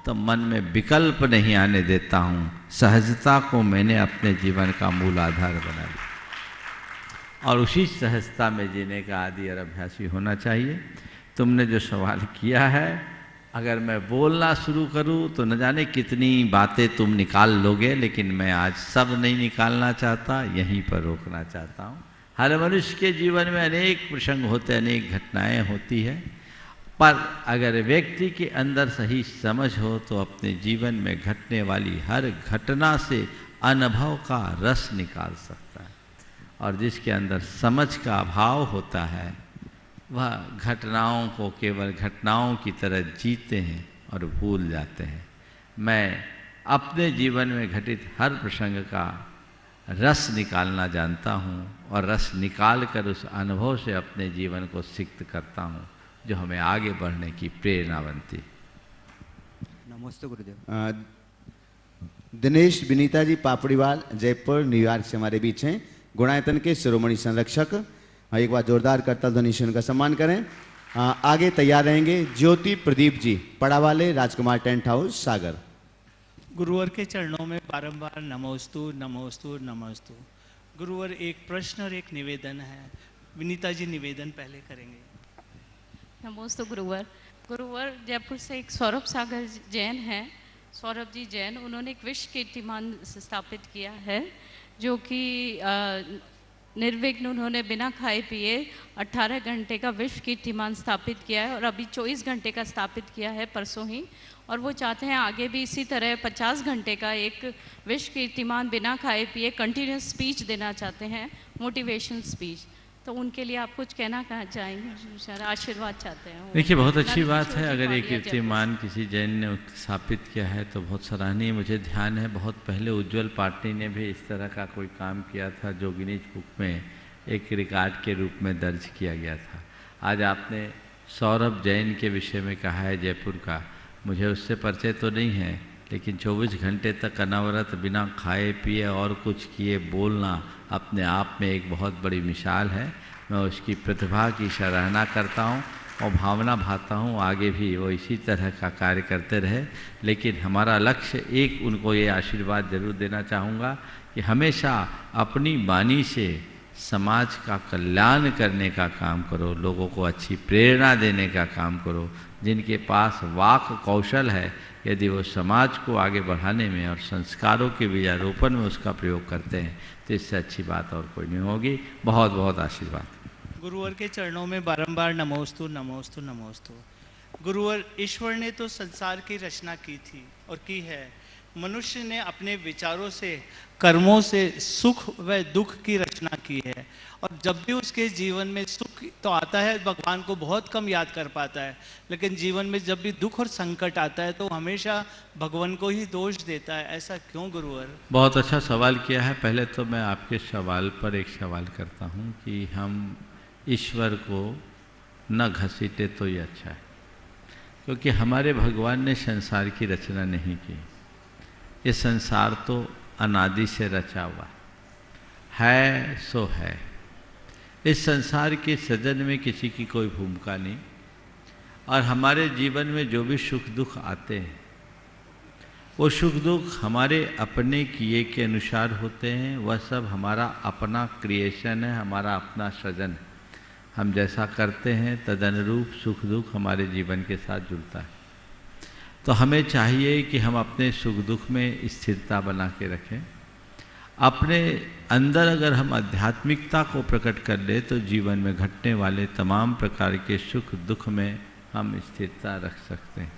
तो मन में विकल्प नहीं आने देता हूँ। सहजता को मैंने अपने जीवन का मूल आधार बना लिया और उसी सहजता में जीने का आदि और अभ्यासी होना चाहिए। तुमने जो सवाल किया है, अगर मैं बोलना शुरू करूं तो न जाने कितनी बातें तुम निकाल लोगे, लेकिन मैं आज सब नहीं निकालना चाहता, यहीं पर रोकना चाहता हूं। हर मनुष्य के जीवन में अनेक प्रसंग होते, अनेक घटनाएं होती है, पर अगर व्यक्ति के अंदर सही समझ हो तो अपने जीवन में घटने वाली हर घटना से अनुभव का रस निकाल सकता है। और जिसके अंदर समझ का अभाव होता है वह घटनाओं को केवल घटनाओं की तरह जीते हैं और भूल जाते हैं। मैं अपने जीवन में घटित हर प्रसंग का रस निकालना जानता हूँ और रस निकाल कर उस अनुभव से अपने जीवन को सिक्त करता हूँ, जो हमें आगे बढ़ने की प्रेरणा बनती। नमस्ते गुरुदेव। दिनेश विनीता जी पापड़ीवाल जयपुर न्यूयॉर्क से हमारे बीच हैं, गुणायतन के शिरोमणि संरक्षक। एक बार जोरदार करतल ध्वनि से उनका सम्मान करें। आगे तैयार रहेंगे ज्योति प्रदीप जी पड़ा वाले राजकुमार टेंट हाउस सागर। गुरुवर के चरणों में बारंबार नमोस्तु नमोस्तु नमोस्तु। गुरुवर एक प्रश्न और एक निवेदन है, विनीता जी निवेदन पहले करेंगे। नमोस्तु गुरुवर। गुरुवर जयपुर से एक सौरभ सागर जैन हैं, सौरभ जी जैन, उन्होंने एक विश्व कीर्तिमान स्थापित किया है, जो कि निर्विघ्न उन्होंने बिना खाए पिए 18 घंटे का विश्व कीर्तिमान स्थापित किया है और अभी 24 घंटे का स्थापित किया है परसों ही। और वो चाहते हैं आगे भी इसी तरह 50 घंटे का एक विश्व कीर्तिमान बिना खाए पिए कंटिन्यूस स्पीच देना चाहते हैं, मोटिवेशनल स्पीच। तो उनके लिए आप कुछ कहना चाहेंगे, आशीर्वाद चाहते हैं? देखिए, बहुत अच्छी बात है। अगर ये कीर्तिमान किसी जैन ने स्थापित किया है तो बहुत सराहनीय। मुझे ध्यान है बहुत पहले उज्जवल पाटनी ने भी इस तरह का कोई काम किया था, जो गिनीज बुक में एक रिकॉर्ड के रूप में दर्ज किया गया था। आज आपने सौरभ जैन के विषय में कहा है जयपुर का, मुझे उससे परिचय तो नहीं है, लेकिन 24 घंटे तक अनवरत बिना खाए पिए और कुछ किए बोलना अपने आप में एक बहुत बड़ी मिसाल है। मैं उसकी प्रतिभा की सराहना करता हूँ और भावना भाता हूँ आगे भी वो इसी तरह का कार्य करते रहे। लेकिन हमारा लक्ष्य एक, उनको ये आशीर्वाद जरूर देना चाहूँगा कि हमेशा अपनी वाणी से समाज का कल्याण करने का काम करो, लोगों को अच्छी प्रेरणा देने का काम करो। जिनके पास वाक कौशल है, यदि वो समाज को आगे बढ़ाने में और संस्कारों के बीजारोपण में उसका प्रयोग करते हैं तो इससे अच्छी बात और कोई नहीं होगी। बहुत बहुत आशीर्वाद। गुरुवर के चरणों में बारंबार नमोस्तु नमोस्तु नमोस्तु। गुरुवर, ईश्वर ने तो संसार की रचना की थी और की है। मनुष्य ने अपने विचारों से, कर्मों से सुख व दुख की रचना की है, और जब भी उसके जीवन में सुख तो आता है भगवान को बहुत कम याद कर पाता है, लेकिन जीवन में जब भी दुख और संकट आता है तो हमेशा भगवान को ही दोष देता है। ऐसा क्यों गुरुवर? बहुत अच्छा सवाल किया है। पहले तो मैं आपके सवाल पर एक सवाल करता हूँ कि हम ईश्वर को न घसीटे तो ये अच्छा है, क्योंकि हमारे भगवान ने संसार की रचना नहीं की। ये संसार तो अनादि से रचा हुआ है सो है। इस संसार के सृजन में किसी की कोई भूमिका नहीं, और हमारे जीवन में जो भी सुख दुख आते हैं वो सुख दुख हमारे अपने किए के अनुसार होते हैं। वह सब हमारा अपना क्रिएशन है, हमारा अपना सृजन। हम जैसा करते हैं तदनुरूप सुख दुख हमारे जीवन के साथ जुड़ता है। तो हमें चाहिए कि हम अपने सुख दुख में स्थिरता बना के रखें। अपने अंदर अगर हम आध्यात्मिकता को प्रकट कर ले तो जीवन में घटने वाले तमाम प्रकार के सुख दुख में हम स्थिरता रख सकते हैं।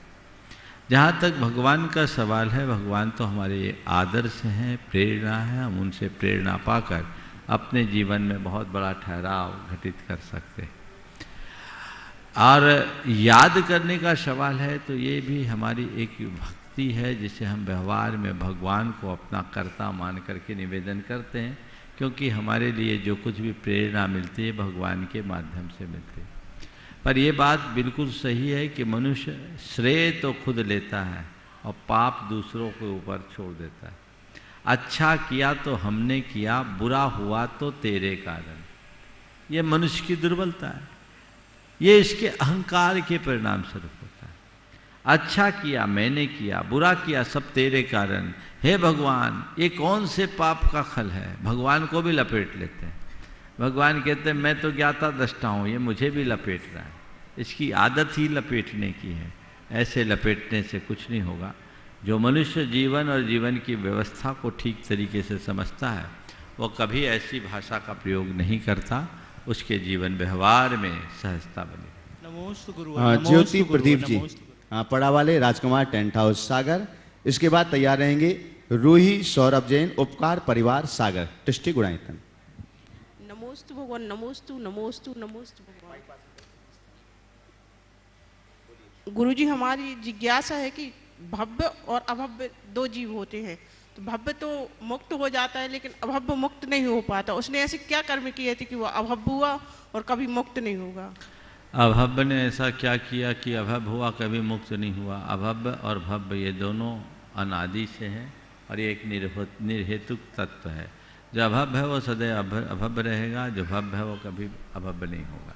जहाँ तक भगवान का सवाल है, भगवान तो हमारे आदर्श हैं, प्रेरणा है। हम उनसे प्रेरणा पाकर अपने जीवन में बहुत बड़ा ठहराव घटित कर सकते हैं। और याद करने का सवाल है तो ये भी हमारी एक भक्ति है, जिसे हम व्यवहार में भगवान को अपना कर्ता मान करके निवेदन करते हैं, क्योंकि हमारे लिए जो कुछ भी प्रेरणा मिलती है भगवान के माध्यम से मिलती है। पर यह बात बिल्कुल सही है कि मनुष्य श्रेय तो खुद लेता है और पाप दूसरों के ऊपर छोड़ देता है। अच्छा किया तो हमने किया, बुरा हुआ तो तेरे कारण। ये मनुष्य की दुर्बलता है, ये इसके अहंकार के परिणाम स्वरूप होता है। अच्छा किया मैंने किया, बुरा किया सब तेरे कारण। हे भगवान, ये कौन से पाप का फल है? भगवान को भी लपेट लेते हैं। भगवान कहते हैं मैं तो ज्ञाता दृष्टा हूँ, ये मुझे भी लपेट रहा है। इसकी आदत ही लपेटने की है। ऐसे लपेटने से कुछ नहीं होगा। जो मनुष्य जीवन और जीवन की व्यवस्था को ठीक तरीके से समझता है वो कभी ऐसी भाषा का प्रयोग नहीं करता, उसके जीवन व्यवहार में सहजता बनी। नमोस्तु गुरु। ज्योति प्रदीप जी पड़ा वाले राजकुमार टेंट हाउस सागर। इसके बाद तैयार रहेंगे रूही सौरभ जैन उपकार परिवार सागर टिष्टी गुणायतन। नमोस्तु भगवान, नमोस्तु नमोस्तु नमोस्तु भगवान। गुरुजी, हमारी जिज्ञासा है कि भव्य और अभव्य दो जीव होते हैं, तो भव्य तो मुक्त हो जाता है लेकिन अभव्य मुक्त नहीं हो पाता। उसने ऐसे क्या कर्म किए थे कि वो अभव्य हुआ और कभी मुक्त नहीं होगा? अभव्य ने ऐसा क्या किया कि अभव्य हुआ कभी मुक्त नहीं हुआ? अभव्य और भव्य ये दोनों अनादि से हैं और ये एक निर्हेतुक तत्व है। जो अभव्य है वो सदैव अभव्य रहेगा, जो भव्य है वो कभी अभव्य नहीं होगा।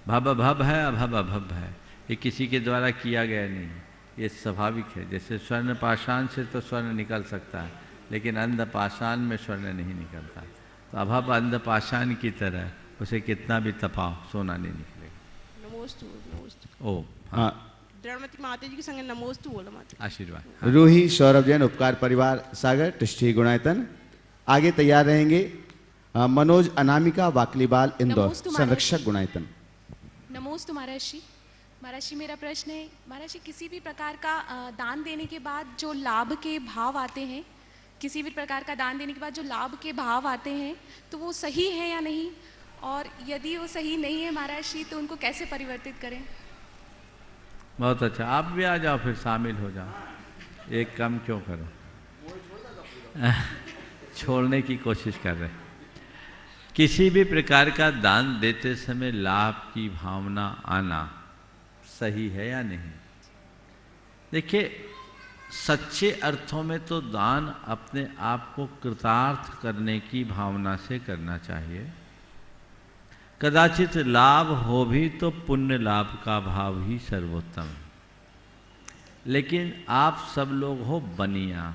भव्य भव्य है, अभव्य अभव्य है, ये किसी के द्वारा किया गया नहीं है, ये स्वाभाविक है। जैसे स्वर्ण पाषाण से तो स्वर्ण निकल सकता है लेकिन अंध पाषाण में स्वर्ण नहीं निकलता। तो अभव्य अंध पाषाण की तरह उसे कितना भी तपाओ सोना नहीं निकलेगा। नमोस्तु नमोस्तु। ओ हाँ, द्रौपदी माता जी के संग नमोस्तु बोला माता। आशीर्वाद। रूही सौरभ जैन उपकार परिवार सागर टिष्ठी गुणायतन। आगे तैयार रहेंगे मनोज अनामिका वाकलीबाल इंदौर संरक्षक गुणायतन। नमोस्तु महाराज जी, मेरा प्रश्न है महाराज जी, किसी भी प्रकार का दान देने के बाद जो लाभ के भाव आते हैं, किसी भी प्रकार का दान देने के बाद जो लाभ के भाव आते हैं तो वो सही है या नहीं, और यदि वो सही नहीं है महाराज जी तो उनको कैसे परिवर्तित करें? बहुत अच्छा, आप भी आ जाओ फिर शामिल हो जाओ। एक कम क्यों करो छोड़ने की कोशिश कर रहे। किसी भी प्रकार का दान देते समय लाभ की भावना आना सही है या नहीं? देखिए, सच्चे अर्थों में तो दान अपने आप को कृतार्थ करने की भावना से करना चाहिए। कदाचित लाभ हो भी तो पुण्य लाभ का भाव ही सर्वोत्तम है। लेकिन आप सब लोग हो बनिया,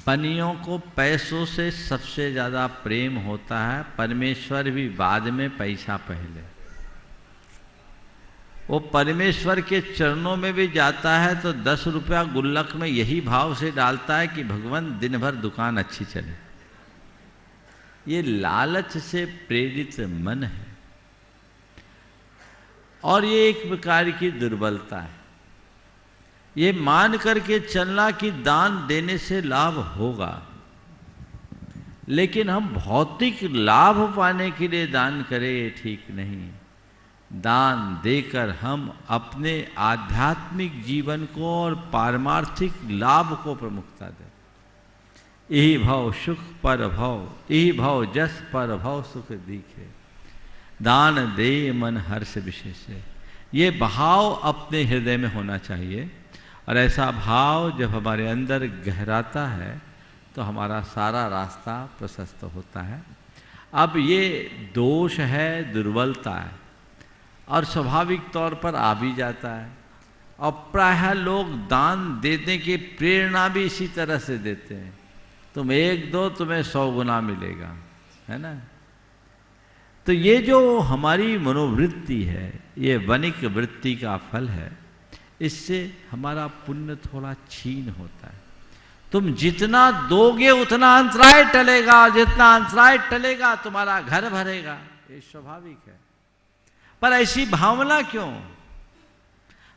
बनियों को पैसों से सबसे ज़्यादा प्रेम होता है, परमेश्वर भी बाद में पैसा पहले। वो परमेश्वर के चरणों में भी जाता है तो 10 रुपया गुल्लक में यही भाव से डालता है कि भगवान दिन भर दुकान अच्छी चले। ये लालच से प्रेरित मन है और ये एक प्रकार की दुर्बलता है। ये मान करके चलना कि दान देने से लाभ होगा, लेकिन हम भौतिक लाभ पाने के लिए दान करें ये ठीक नहीं। दान देकर हम अपने आध्यात्मिक जीवन को और पारमार्थिक लाभ को प्रमुखता दें। यही भाव सुख पर भाव, यही भाव जस पर भाव सुख दिखे, दान दे मन हर्ष विशेष। ये भाव अपने हृदय में होना चाहिए और ऐसा भाव जब हमारे अंदर गहराता है तो हमारा सारा रास्ता प्रशस्त होता है। अब ये दोष है, दुर्बलता है और स्वाभाविक तौर पर आ भी जाता है। और प्रायः लोग दान देने की प्रेरणा भी इसी तरह से देते हैं, तुम 1 दो तुम्हें 100 गुना मिलेगा, है ना। तो ये जो हमारी मनोवृत्ति है, ये वनिक वृत्ति का फल है। इससे हमारा पुण्य थोड़ा क्षीण होता है। तुम जितना दोगे उतना अंतराय टलेगा, जितना अंतराय टलेगा तुम्हारा घर भरेगा, ये स्वाभाविक है। पर ऐसी भावना क्यों?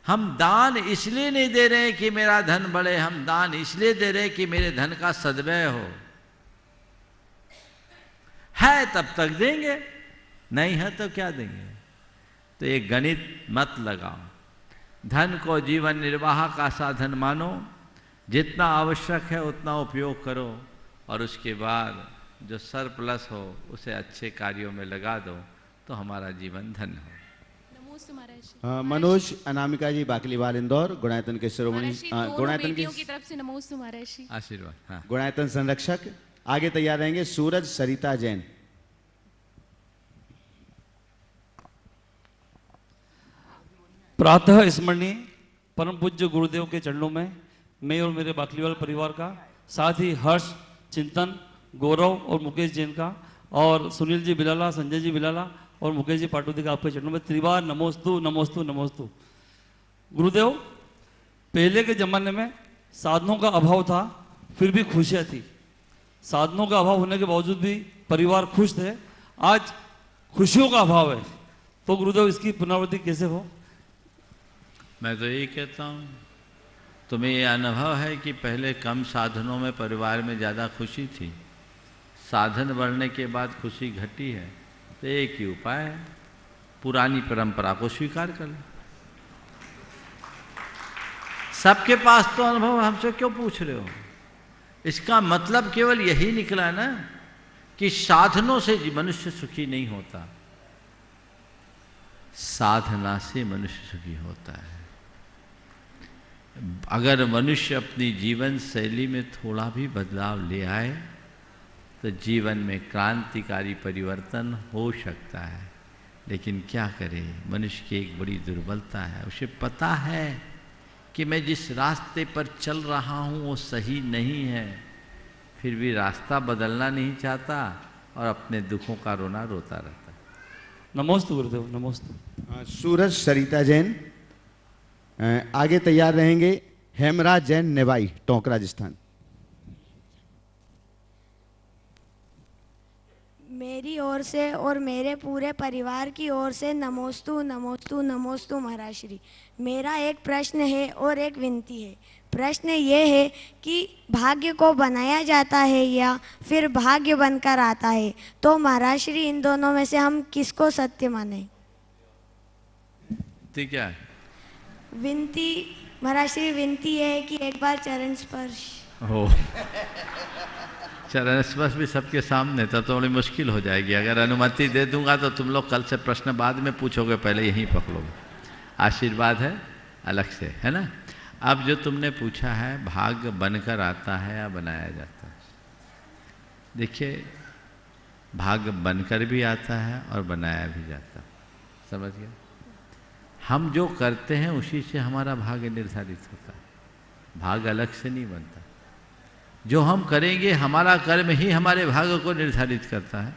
हम दान इसलिए नहीं दे रहे हैं कि मेरा धन बढ़े, हम दान इसलिए दे रहे हैं कि मेरे धन का सद्व्यय हो। है तब तक देंगे, नहीं है तो क्या देंगे। तो ये गणित मत लगाओ। धन को जीवन निर्वाह का साधन मानो, जितना आवश्यक है उतना उपयोग करो और उसके बाद जो सरप्लस हो उसे अच्छे कार्यों में लगा दो तो हमारा जीवन धन्य हो। मनोज अनामिका जी बाकलीवाल इंदौर गुणायतन के शिरोमणि गुणायतन की तरफ से नमोस्तु महाराज जी। आशीर्वाद। हाँ। गुणायतन संरक्षक। आगे तैयार रहेंगे सूरज सरिता जैन। प्रातः स्मरणीय परम पूज्य गुरुदेव के चरणों में मैं और मेरे बाकलीवाल परिवार का, साथ ही हर्ष, चिंतन, गौरव और मुकेश जैन का, और सुनील जी बिलाला, संजय जी बिलाला और मुकेश जी पाटोदी का आपके चरणों में त्रिवार नमोस्तु नमोस्तु नमोस्तु। गुरुदेव, पहले के ज़माने में साधनों का अभाव था, फिर भी खुशियाँ थी। साधनों का अभाव होने के बावजूद भी परिवार खुश थे। आज खुशियों का अभाव है, तो गुरुदेव इसकी पुनरावृत्ति कैसे हो? मैं तो यही कहता हूँ, तुम्हें ये अनुभव है कि पहले कम साधनों में परिवार में ज़्यादा खुशी थी, साधन बढ़ने के बाद खुशी घटी है। तो एक ही उपाय है, पुरानी परंपरा को स्वीकार कर लो। सबके पास तो अनुभव, हमसे क्यों पूछ रहे हो? इसका मतलब केवल यही निकला ना कि साधनों से मनुष्य सुखी नहीं होता, साधना से मनुष्य सुखी होता है। अगर मनुष्य अपनी जीवन शैली में थोड़ा भी बदलाव ले आए तो जीवन में क्रांतिकारी परिवर्तन हो सकता है। लेकिन क्या करे, मनुष्य की एक बड़ी दुर्बलता है, उसे पता है कि मैं जिस रास्ते पर चल रहा हूँ वो सही नहीं है, फिर भी रास्ता बदलना नहीं चाहता और अपने दुखों का रोना रोता रहता है। नमोस्तु गुरुदेव, नमोस्तु। सूरज सरिता जैन आगे तैयार रहेंगे। हेमराज जैन नेवाई, टोंक, राजस्थान। मेरी ओर से और मेरे पूरे परिवार की ओर से नमोस्तु नमोस्तु नमोस्तु महाराज श्री। मेरा एक प्रश्न है और एक विनती है। प्रश्न ये है कि भाग्य को बनाया जाता है या फिर भाग्य बनकर आता है, तो महाराज श्री इन दोनों में से हम किसको सत्य माने? ठीक है। विनती महाराज श्री, विनती है कि एक बार चरण स्पर्श हो। चरण स्पर्श भी सबके सामने, तब तो थोड़ी मुश्किल हो जाएगी। अगर अनुमति दे दूंगा तो तुम लोग कल से प्रश्न बाद में पूछोगे, पहले यहीं पकड़ोगे। आशीर्वाद है अलग से, है ना। अब जो तुमने पूछा है, भाग्य बनकर आता है या बनाया जाता है? देखिए, भाग्य बनकर भी आता है और बनाया भी जाता है, समझ गए। हम जो करते हैं उसी से हमारा भाग्य निर्धारित होता है, भाग्य अलग से नहीं बनता। जो हम करेंगे, हमारा कर्म ही हमारे भाग्य को निर्धारित करता है।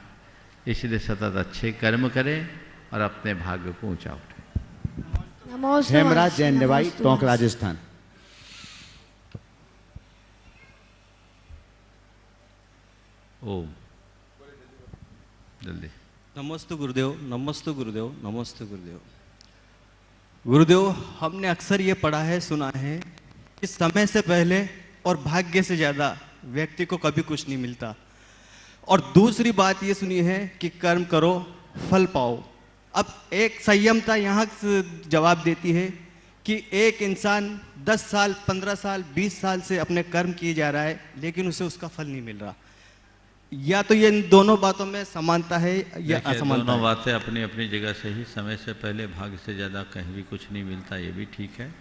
इसलिए सतत अच्छे कर्म करें और अपने भाग्य को ऊंचा उठाएं। हेमराज जैन नेवाई, टोंक, राजस्थान। ओम जल्दी। नमस्ते गुरुदेव, नमस्ते गुरुदेव, नमस्ते गुरुदेव। गुरुदेव, हमने अक्सर ये पढ़ा है, सुना है कि समय से पहले और भाग्य से ज़्यादा व्यक्ति को कभी कुछ नहीं मिलता। और दूसरी बात ये सुनी है कि कर्म करो फल पाओ। अब एक संयमता यहाँ जवाब देती है कि एक इंसान 10 साल, 15 साल, 20 साल से अपने कर्म किए जा रहा है, लेकिन उसे उसका फल नहीं मिल रहा। या तो ये इन दोनों बातों में समानता है या असमानता? दोनों बातें अपनी अपनी जगह से ही। समय से पहले भाग्य से ज़्यादा कहीं भी कुछ नहीं मिलता, ये भी ठीक है।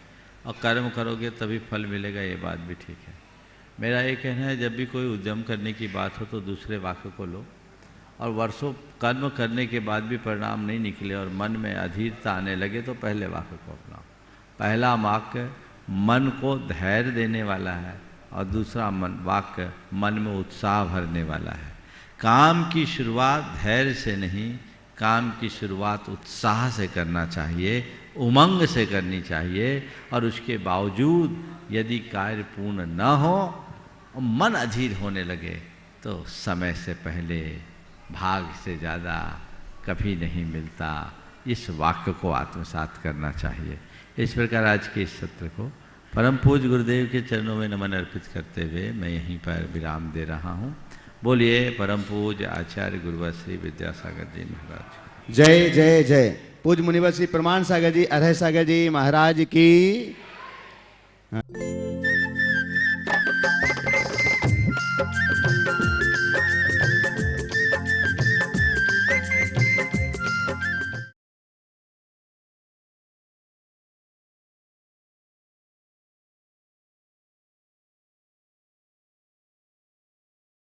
और कर्म करोगे तभी फल मिलेगा, ये बात भी ठीक है। मेरा ये कहना है, जब भी कोई उद्यम करने की बात हो तो दूसरे वाक्य को लो, और वर्षों कर्म करने के बाद भी परिणाम नहीं निकले और मन में अधीरता आने लगे तो पहले वाक्य को अपनाओ। पहला वाक्य मन को धैर्य देने वाला है और दूसरा वाक्य मन में उत्साह भरने वाला है। काम की शुरुआत धैर्य से नहीं, काम की शुरुआत उत्साह से करना चाहिए, उमंग से करनी चाहिए। और उसके बावजूद यदि कार्य पूर्ण न हो और मन अधीर होने लगे तो समय से पहले भाग्य से ज़्यादा कभी नहीं मिलता। इस वाक्य को आत्मसात करना चाहिए। इस प्रकार आज के इस सत्र को परम पूज्य गुरुदेव के चरणों में नमन अर्पित करते हुए मैं यहीं पर विराम दे रहा हूँ। बोलिए परम पूज्य आचार्य गुरुवर श्री विद्यासागर जी महाराज। जय जय जय। पूज्य मुनिवर श्री प्रमाण सागर जी, अरह सागर जी महाराज की।